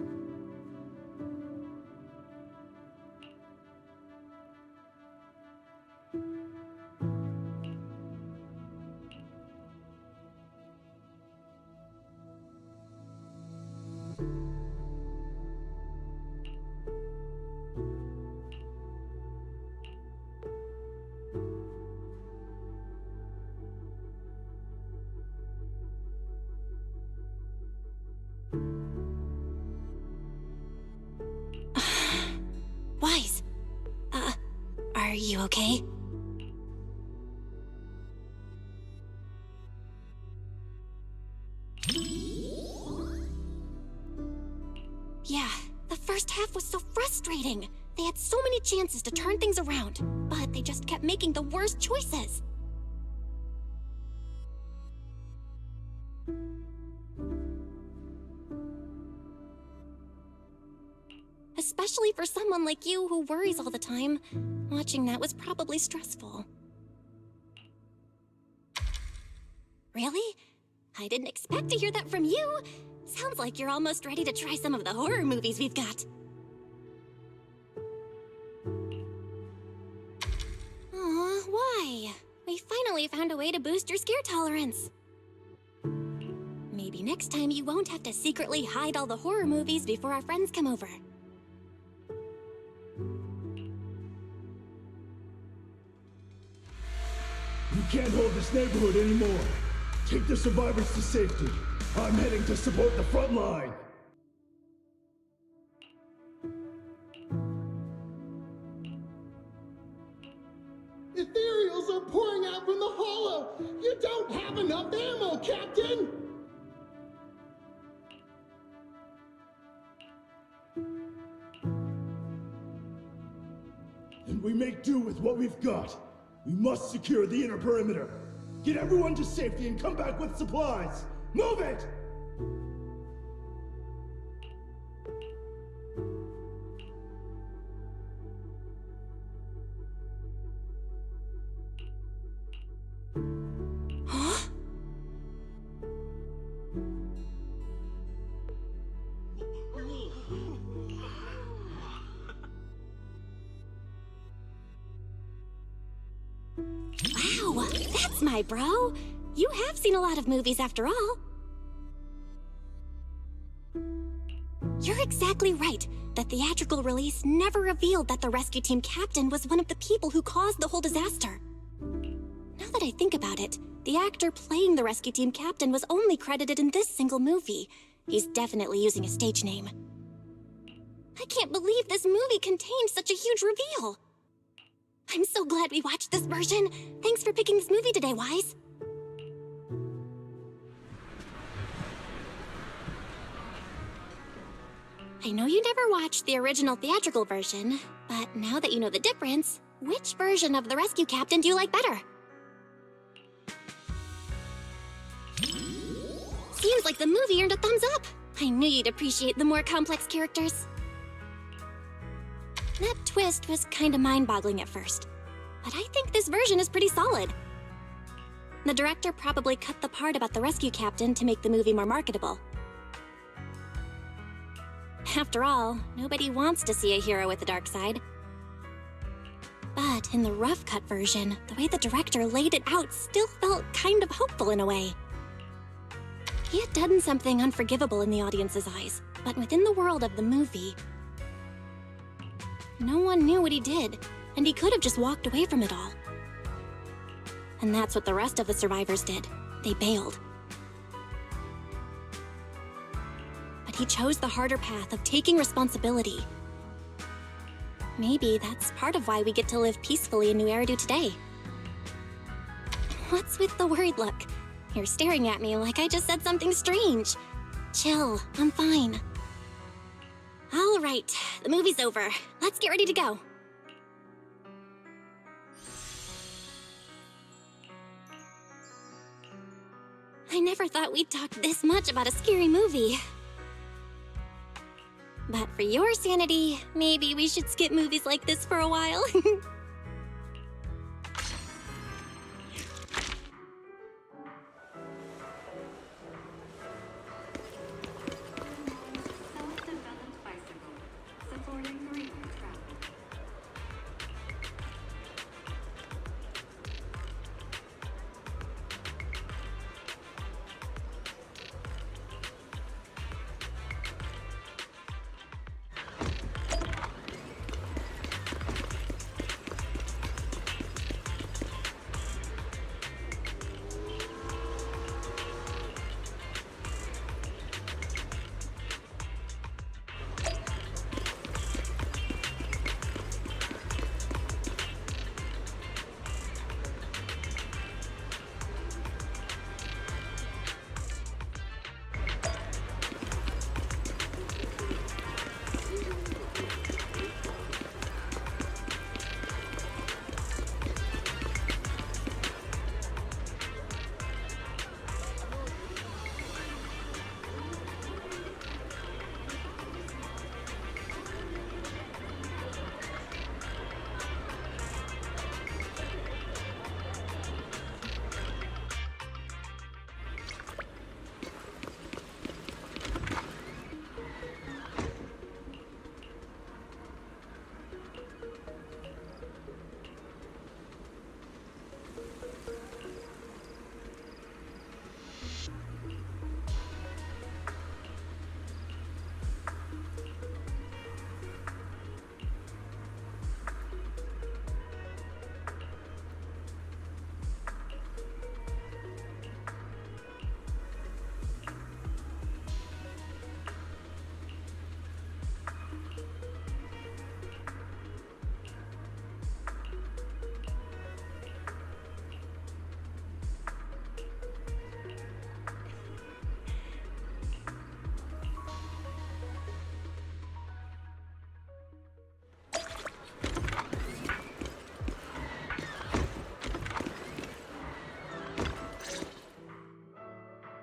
Wise. Are you okay? Yeah, the first half was so frustrating. They had so many chances to turn things around, but they just kept making the worst choices. Especially for someone like you who worries all the time. Watching that was probably stressful. Really? I didn't expect to hear that from you. Sounds like you're almost ready to try some of the horror movies we've got. Aw, why? We finally found a way to boost your scare tolerance. Maybe next time you won't have to secretly hide all the horror movies before our friends come over. You can't hold this neighborhood anymore. Take the survivors to safety. I'm heading to support the front line. Ethereals are pouring out from the hollow! You don't have enough ammo, Captain! And we make do with what we've got. We must secure the inner perimeter. Get everyone to safety and come back with supplies. Move it! Huh? Wow, that's my bro. You have seen a lot of movies after all. You're exactly right. The theatrical release never revealed that the rescue team captain was one of the people who caused the whole disaster. Now that I think about it, the actor playing the rescue team captain was only credited in this single movie. He's definitely using a stage name. I can't believe this movie contained such a huge reveal. I'm so glad we watched this version. Thanks for picking this movie today, Wise. I know you never watched the original theatrical version, but now that you know the difference, which version of the rescue captain do you like better? Seems like the movie earned a thumbs up. I knew you'd appreciate the more complex characters. That twist was kinda mind-boggling at first, but I think this version is pretty solid. The director probably cut the part about the rescue captain to make the movie more marketable. After all, nobody wants to see a hero with a dark side. But in the rough cut version, the way the director laid it out still felt kind of hopeful in a way. He had done something unforgivable in the audience's eyes, but within the world of the movie, no one knew what he did, and he could have just walked away from it all. And that's what the rest of the survivors did. They bailed. But he chose the harder path of taking responsibility. Maybe that's part of why we get to live peacefully in New Eridu today. What's with the worried look? You're staring at me like I just said something strange. Chill, I'm fine. All right, the movie's over. Let's get ready to go. I never thought we'd talk this much about a scary movie. But for your sanity, maybe we should skip movies like this for a while.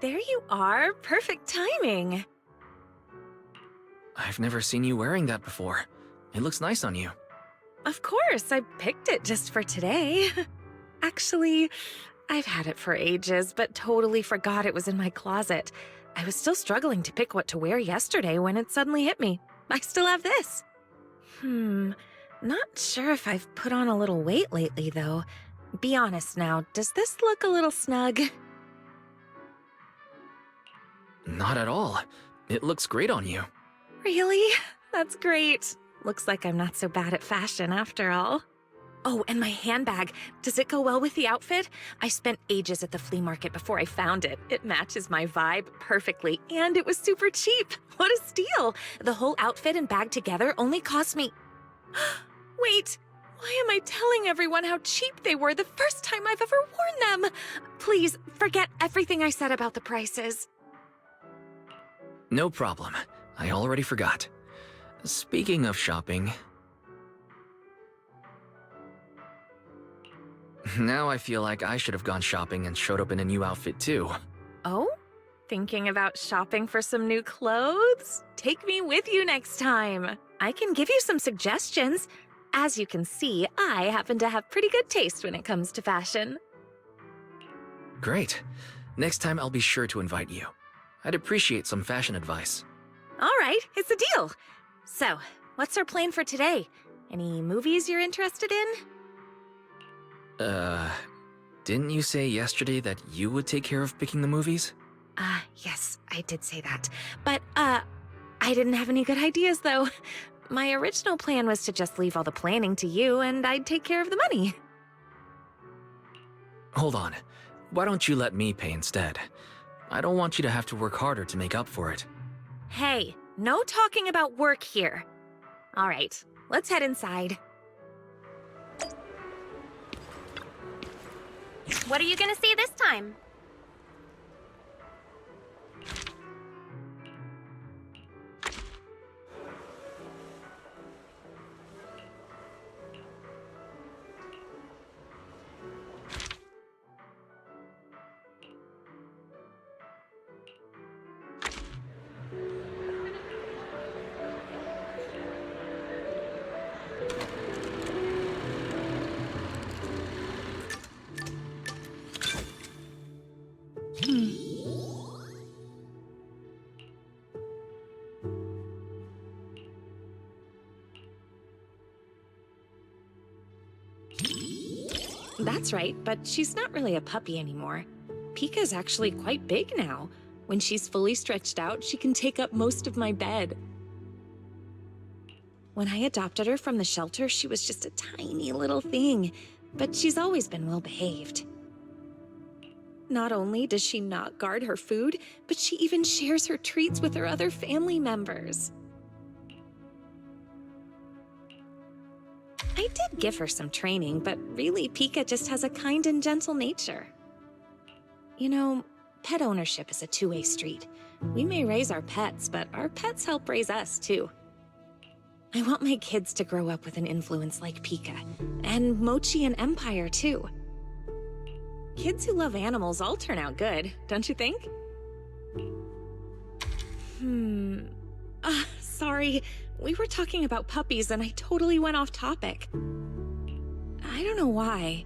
there you are. Perfect timing. I've never seen you wearing that before. It looks nice on you. Of course, I picked it just for today. Actually, I've had it for ages, but totally forgot it was in my closet. I was still struggling to pick what to wear yesterday when it suddenly hit me. I still have this. Not sure if I've put on a little weight lately, though. Be honest now, does this look a little snug? Not at all. It looks great on you. Really? That's great. Looks like I'm not so bad at fashion after all. Oh, and my handbag. Does it go well with the outfit? I spent ages at the flea market before I found it. It matches my vibe perfectly, and it was super cheap. What a steal! The whole outfit and bag together only cost me... Wait, why am I telling everyone how cheap they were the first time I've ever worn them? Please, forget everything I said about the prices. No problem. I already forgot. Speaking of shopping... Now I feel like I should have gone shopping and showed up in a new outfit too. Oh? Thinking about shopping for some new clothes? Take me with you next time. I can give you some suggestions. As you can see, I happen to have pretty good taste when it comes to fashion. Great. Next time I'll be sure to invite you. I'd appreciate some fashion advice. All right, it's a deal. So, what's our plan for today? Any movies you're interested in? Didn't you say yesterday that you would take care of picking the movies? Yes, I did say that. But, I didn't have any good ideas, though. My original plan was to just leave all the planning to you, and I'd take care of the money. Hold on. Why don't you let me pay instead? I don't want you to have to work harder to make up for it. Hey, no talking about work here. All right, let's head inside. What are you gonna see this time? That's right, but she's not really a puppy anymore. Pika's actually quite big now. When she's fully stretched out, she can take up most of my bed. When I adopted her from the shelter, she was just a tiny little thing, but she's always been well behaved. Not only does she not guard her food, but she even shares her treats with her other family members. I did give her some training, but really, Pika just has a kind and gentle nature. You know, pet ownership is a two-way street. We may raise our pets, but our pets help raise us, too. I want my kids to grow up with an influence like Pika, and Mochi and Empire, too. Kids who love animals all turn out good, don't you think? Sorry. We were talking about puppies and I totally went off topic. I don't know why,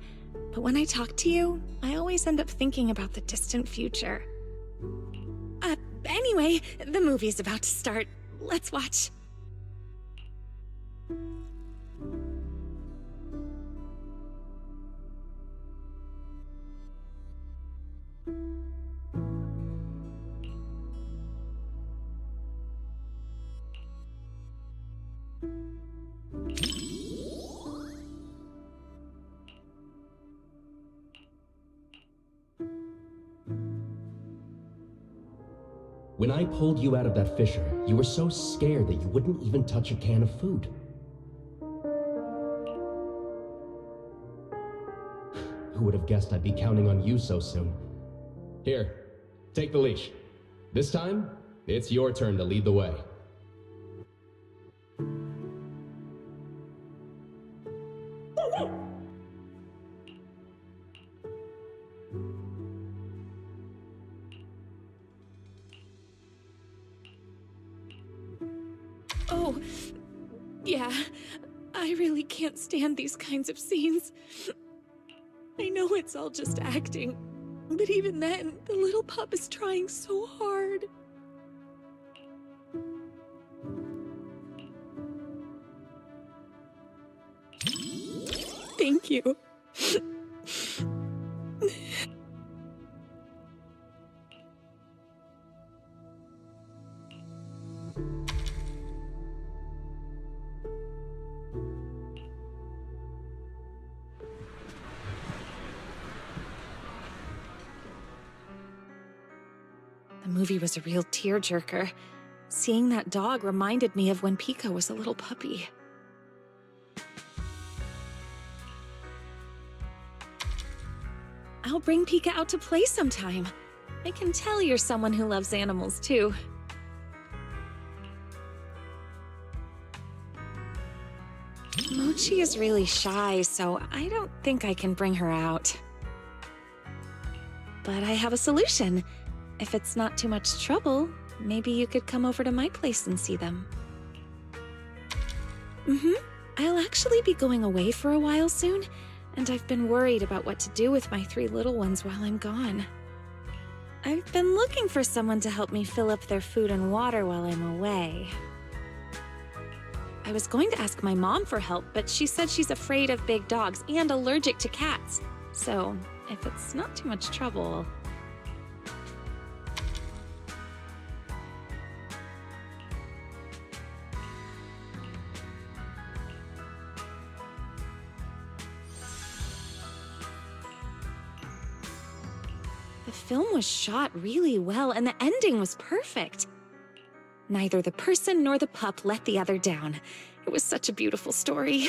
but when I talk to you, I always end up thinking about the distant future. Anyway, the movie's about to start. Let's watch. When I pulled you out of that fissure, you were so scared that you wouldn't even touch a can of food. Who would have guessed I'd be counting on you so soon? Here, take the leash. This time, it's your turn to lead the way. no. Yeah, I really can't stand these kinds of scenes. I know it's all just acting, but even then, the little pup is trying so hard. Thank you. The movie was a real tearjerker. Seeing that dog reminded me of when Pika was a little puppy. I'll bring Pika out to play sometime. I can tell you're someone who loves animals, too. Mochi is really shy, so I don't think I can bring her out. But I have a solution. If it's not too much trouble, maybe you could come over to my place and see them. I'll actually be going away for a while soon, and I've been worried about what to do with my 3 little ones while I'm gone. I've been looking for someone to help me fill up their food and water while I'm away. I was going to ask my mom for help, but she said she's afraid of big dogs and allergic to cats. So, if it's not too much trouble... The film was shot really well, and the ending was perfect. Neither the person nor the pup let the other down. It was such a beautiful story.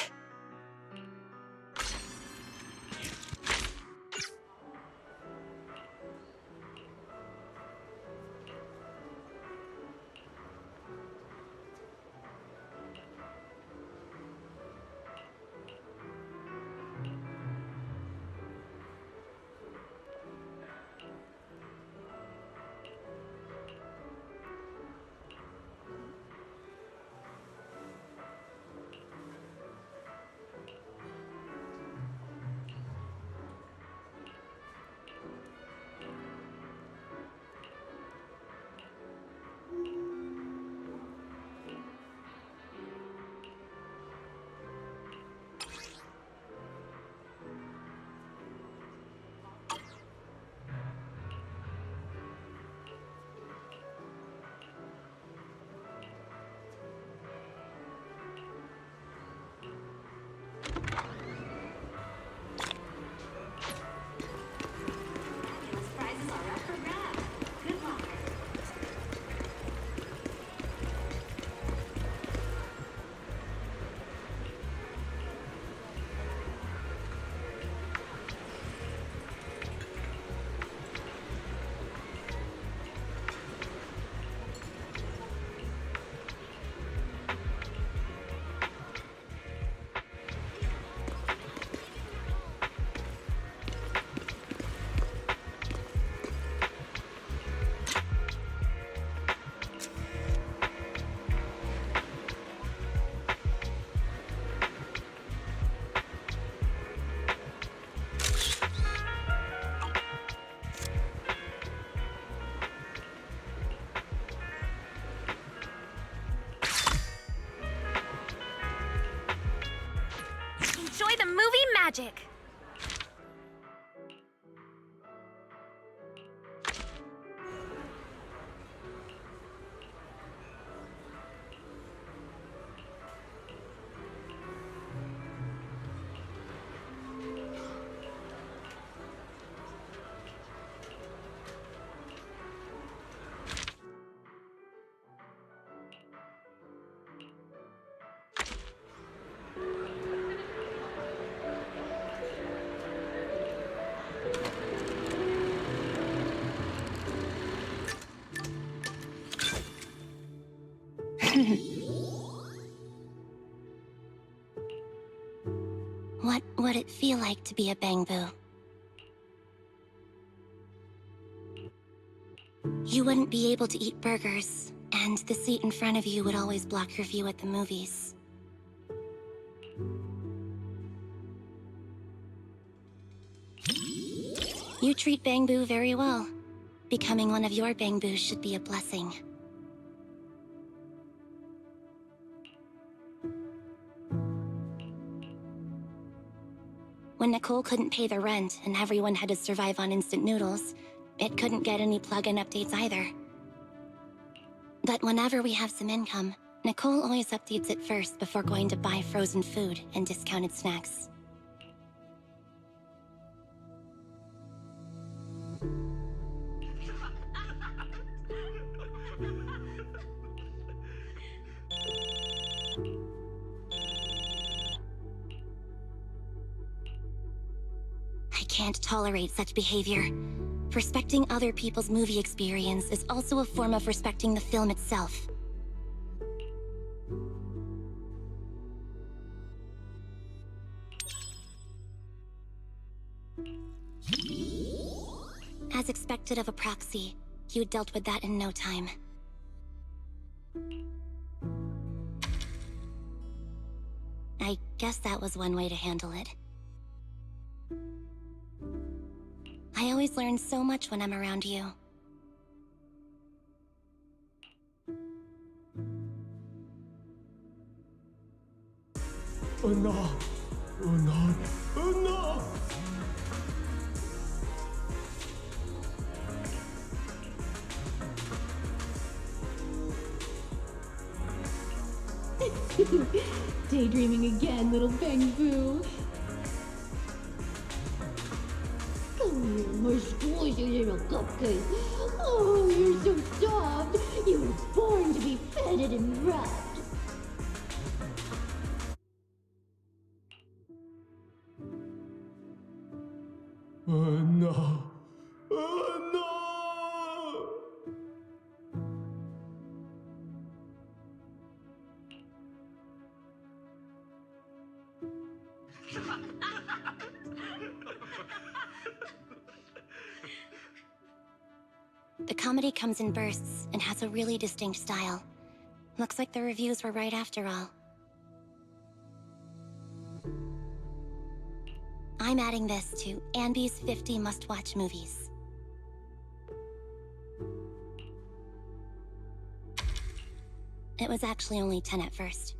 Enjoy the movie magic! What would it feel like to be a Bangbu? You wouldn't be able to eat burgers, And the seat in front of you would always block your view at the movies. You treat Bangbu very well. Becoming one of your Bangbus should be a blessing. When Nicole couldn't pay the rent and everyone had to survive on instant noodles, it couldn't get any plug-in updates either. But whenever we have some income, Nicole always updates it first before going to buy frozen food and discounted snacks. I can't tolerate such behavior. Respecting other people's movie experience is also a form of respecting the film itself. As expected of a proxy, you dealt with that in no time. I guess that was one way to handle it. I always learn so much when I'm around you. Enough! Enough! Enough! Daydreaming again, little Bangbu. Come here, my squishy little cupcake. Oh, you're so soft. You were born to be petted and rubbed. No. No! The comedy comes in bursts and has a really distinct style. Looks like the reviews were right after all. I'm adding this to Anby's 50 must-watch movies. It was actually only 10 at first.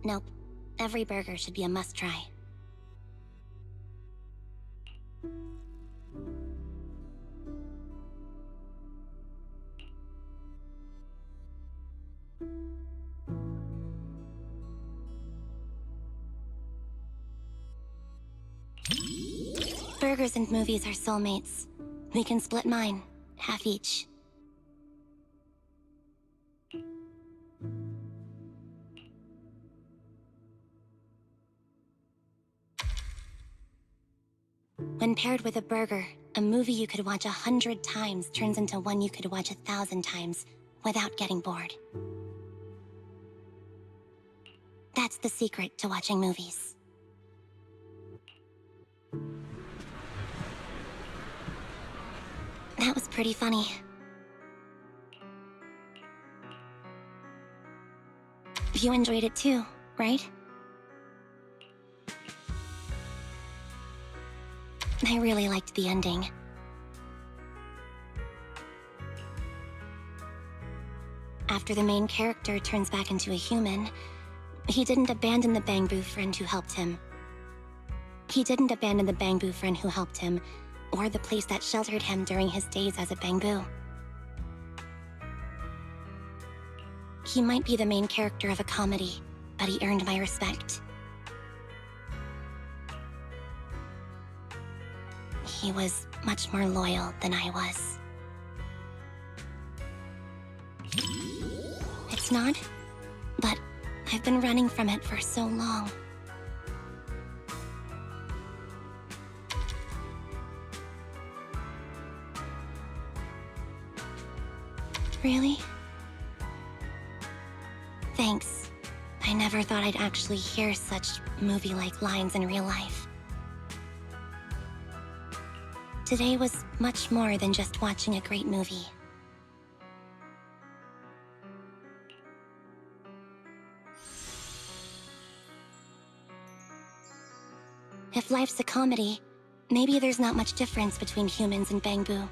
Nope. Every burger should be a must-try. Burgers and movies are soulmates. We can split mine, half each. When paired with a burger, a movie you could watch 100 times turns into one you could watch 1,000 times without getting bored. That's the secret to watching movies. That was pretty funny. You enjoyed it too, right? I really liked the ending. After the main character turns back into a human, he didn't abandon the Bangbu friend who helped him. He didn't abandon the Bangbu friend who helped him, or the place that sheltered him during his days as a Bangbu. He might be the main character of a comedy, but he earned my respect. He was much more loyal than I was. It's not, but I've been running from it for so long. Really? Thanks. I know never thought I'd actually hear such movie-like lines in real life. Today was much more than just watching a great movie. If life's a comedy, maybe there's not much difference between humans and Bangbu.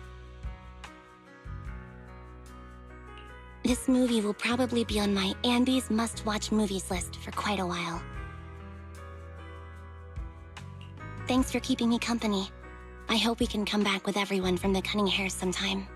This movie will probably be on my Andy's must-watch movies list for quite a while. Thanks for keeping me company. I hope we can come back with everyone from the Cunning Hares sometime.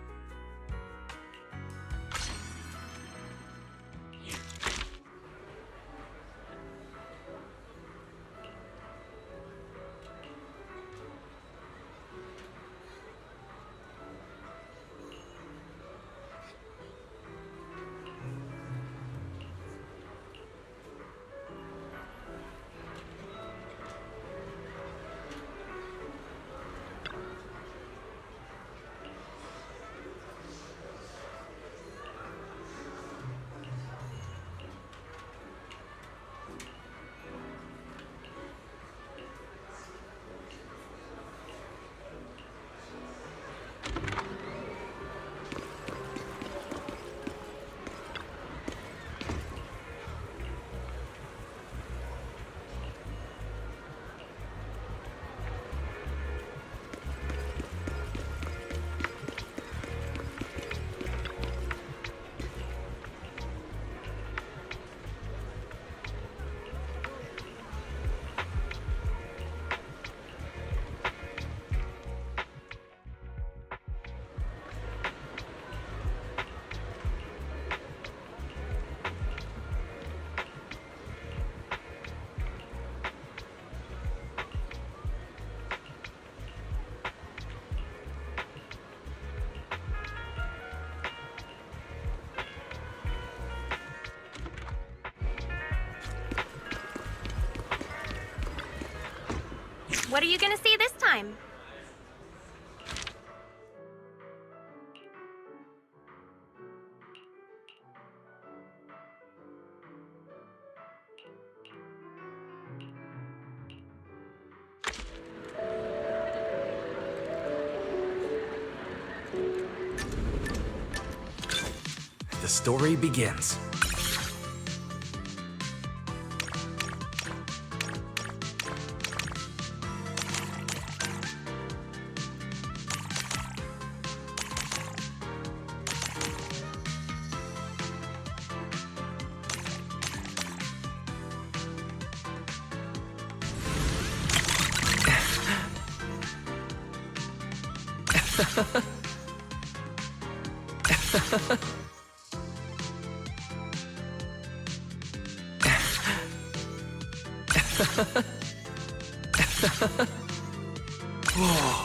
What are you gonna see this time? The story begins. Whoa.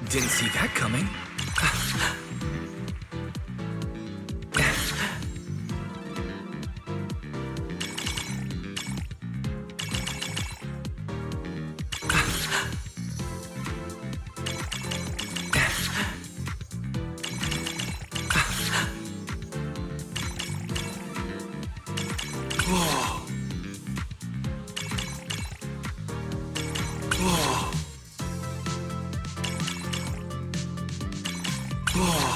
Didn't see that coming. Whoa. Whoa. Whoa.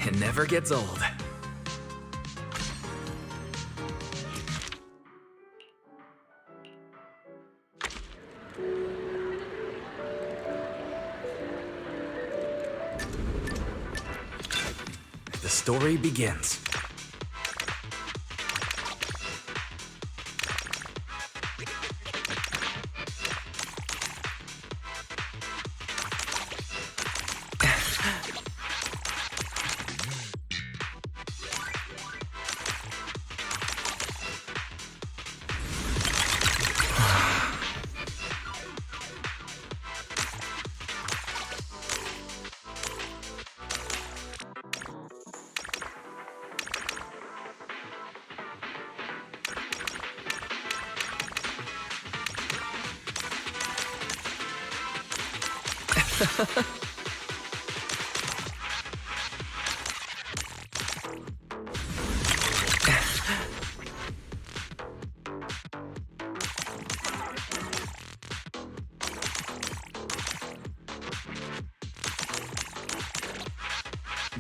It never gets old. The story begins.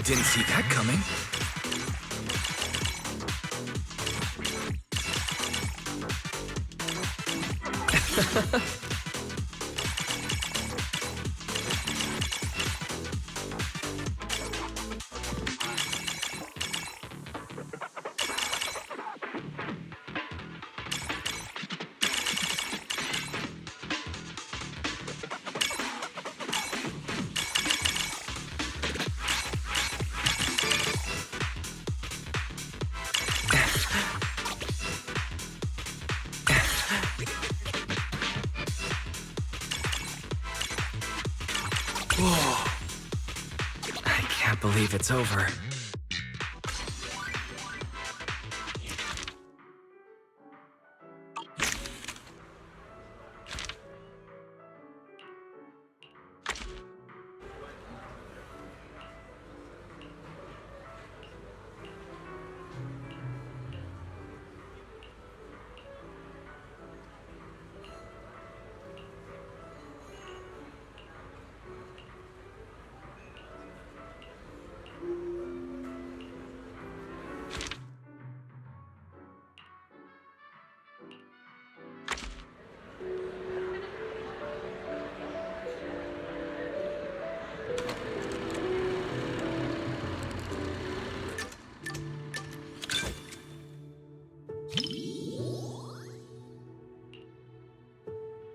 Didn't see that coming. Whoa. I can't believe it's over.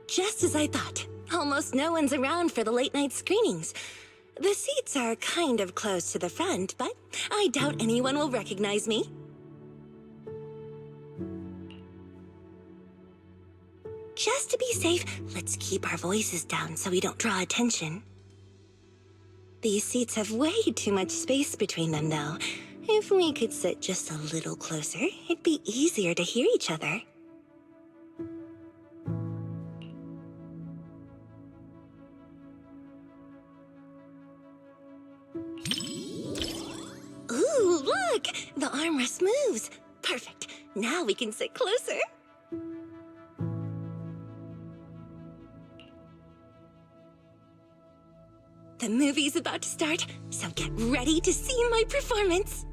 Just as I thought. Almost no one's around for the late-night screenings. The seats are kind of close to the front, but I doubt anyone will recognize me. Just to be safe, let's keep our voices down so we don't draw attention. These seats have way too much space between them, though. If we could sit just a little closer, it'd be easier to hear each other. Ooh, look! The armrest moves. Perfect. Now we can sit closer. The movie's about to start, so get ready to see my performance.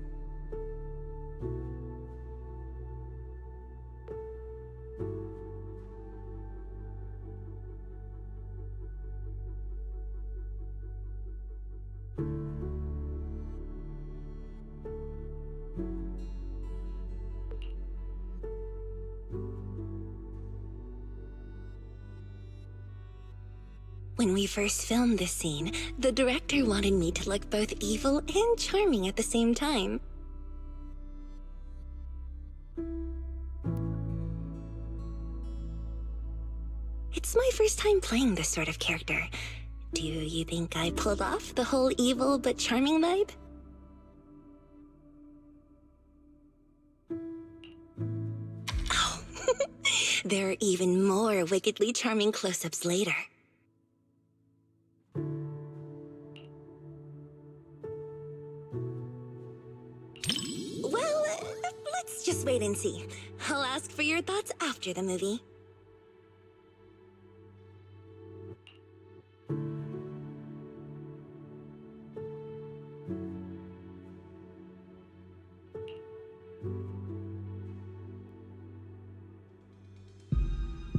When we first filmed this scene, the director wanted me to look both evil and charming at the same time. It's my first time playing this sort of character. Do you think I pulled off the whole evil but charming vibe? Oh, there are even more wickedly charming close-ups later. Well, let's just wait and see. I'll ask for your thoughts after the movie.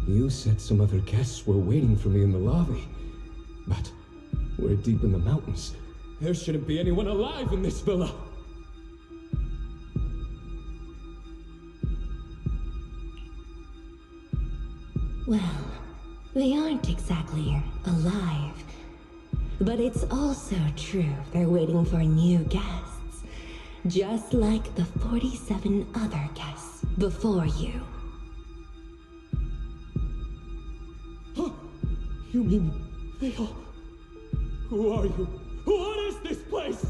You said some other guests were waiting for me in the lobby. But we're deep in the mountains. There shouldn't be anyone alive in this villa. Well, they aren't exactly alive. But it's also true they're waiting for new guests. Just like the 47 other guests before you. You mean they all... Who are you? What is this place?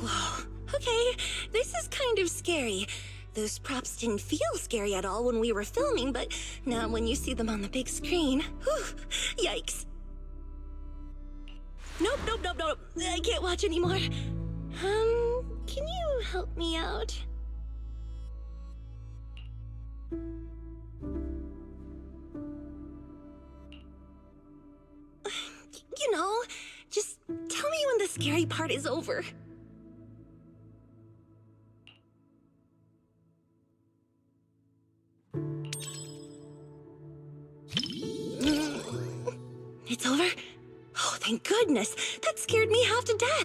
Whoa, okay, this is kind of scary. Those props didn't feel scary at all when we were filming, but now when you see them on the big screen, whew, yikes. Nope. I can't watch anymore. Can you help me out? You know, just tell me when the scary part is over. It's over? Oh, thank goodness. That scared me half to death.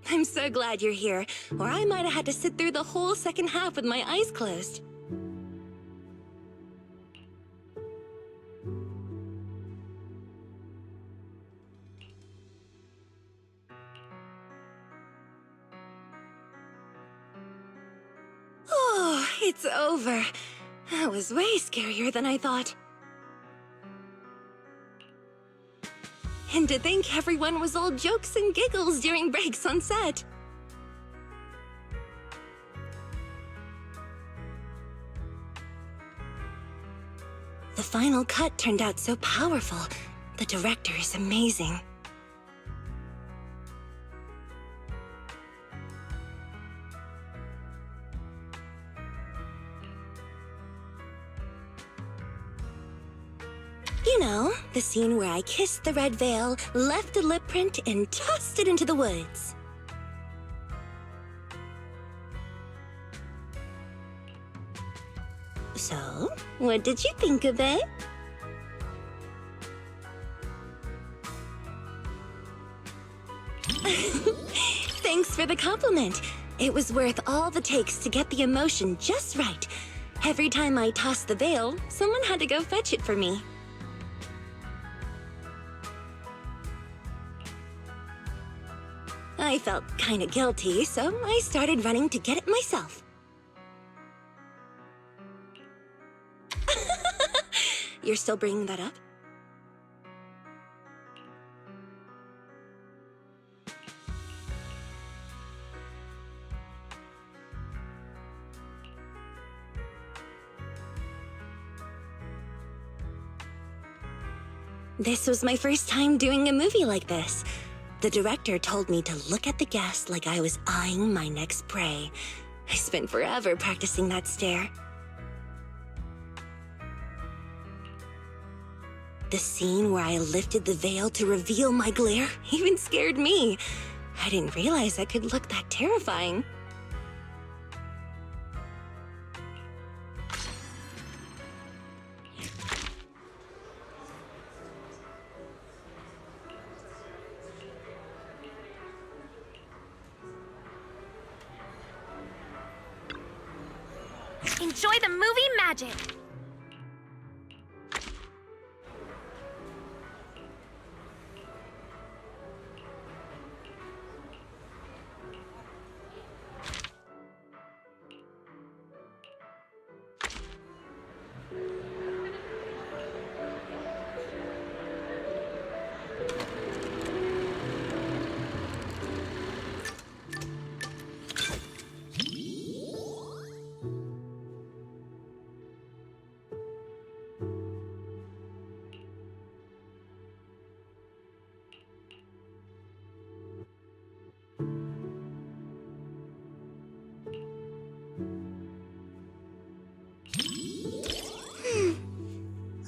I'm so glad you're here, or I might have had to sit through the whole second half with my eyes closed. Oh, it's over. That was way scarier than I thought. And to think everyone was all jokes and giggles during breaks on set. The final cut turned out so powerful. The director is amazing. You know, the scene where I kissed the red veil, left a lip print, and tossed it into the woods. So, what did you think of it? Thanks for the compliment. It was worth all the takes to get the emotion just right. Every time I tossed the veil, someone had to go fetch it for me. I felt kinda guilty, so I started running to get it myself. You're still bringing that up? This was my first time doing a movie like this. The director told me to look at the guest like I was eyeing my next prey. I spent forever practicing that stare. The scene where I lifted the veil to reveal my glare even scared me. I didn't realize I could look that terrifying. Enjoy the movie magic!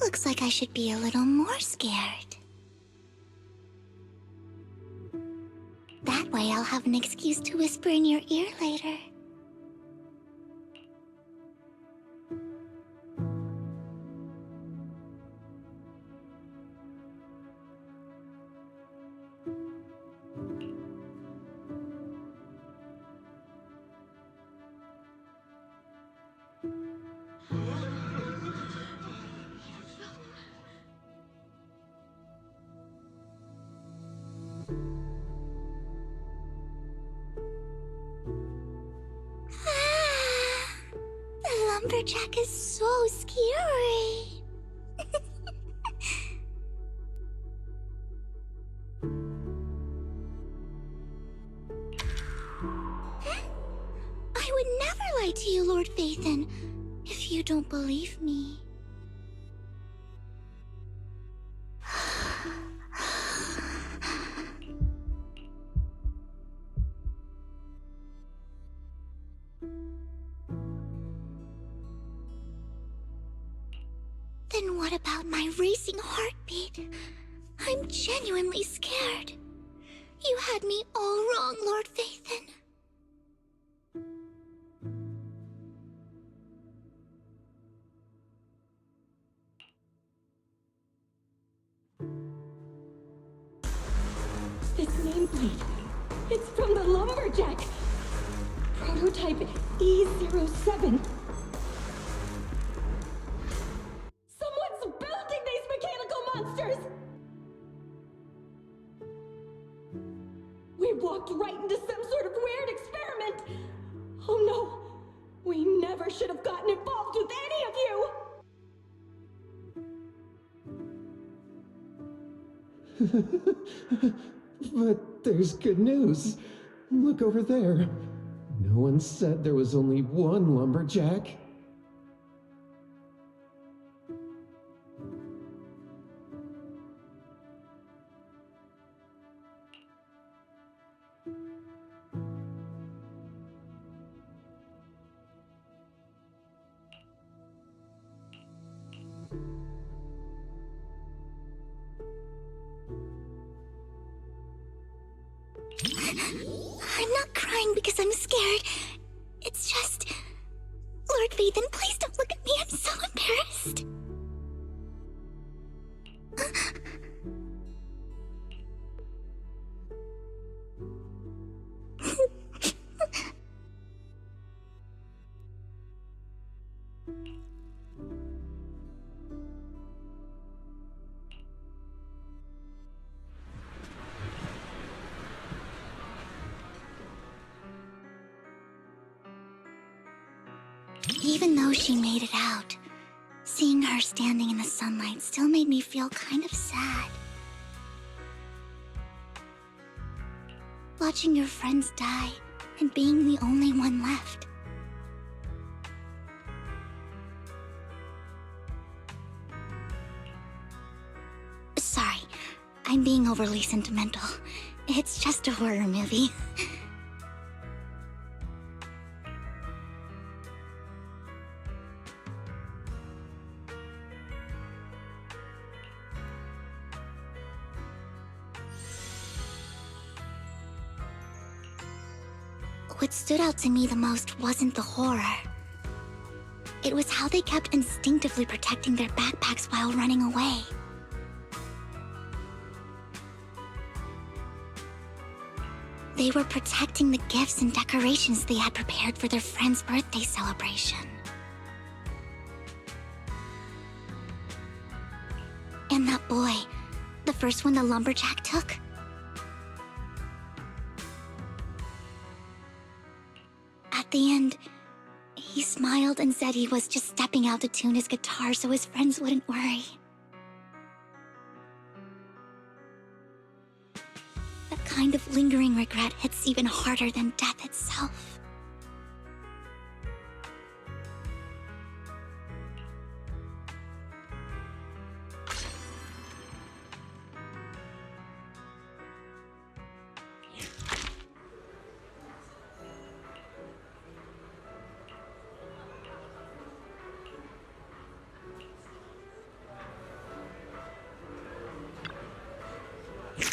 Looks like I should be a little more scared. That way I'll have an excuse to whisper in your ear later. lumberjack is so scary. I would never lie to you, Lord Phaethon, if you don't believe me. Then what about my racing heartbeat? I'm genuinely scared. You had me all wrong, Lord Phaethon. This nameplate, it's from the lumberjack. Prototype E07. Someone's building these mechanical monsters! We walked right into some sort of weird experiment! Oh no! We never should have gotten involved with any of you! But there's good news. Look over there. No one said there was only one lumberjack. I'm not crying because I'm scared. It's just... Lord Phaethon, please don't look at me. I'm so embarrassed. Even though she made it out, seeing her standing in the sunlight still made me feel kind of sad. Watching your friends die and being the only one left. Sorry, I'm being overly sentimental. It's just a horror movie. What stood out to me the most wasn't the horror. It was how they kept instinctively protecting their backpacks while running away. They were protecting the gifts and decorations they had prepared for their friend's birthday celebration. And that boy, the first one the lumberjack took, at the end, he smiled and said he was just stepping out to tune his guitar so his friends wouldn't worry. That kind of lingering regret hits even harder than death itself.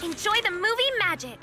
Enjoy the movie magic!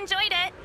enjoyed it.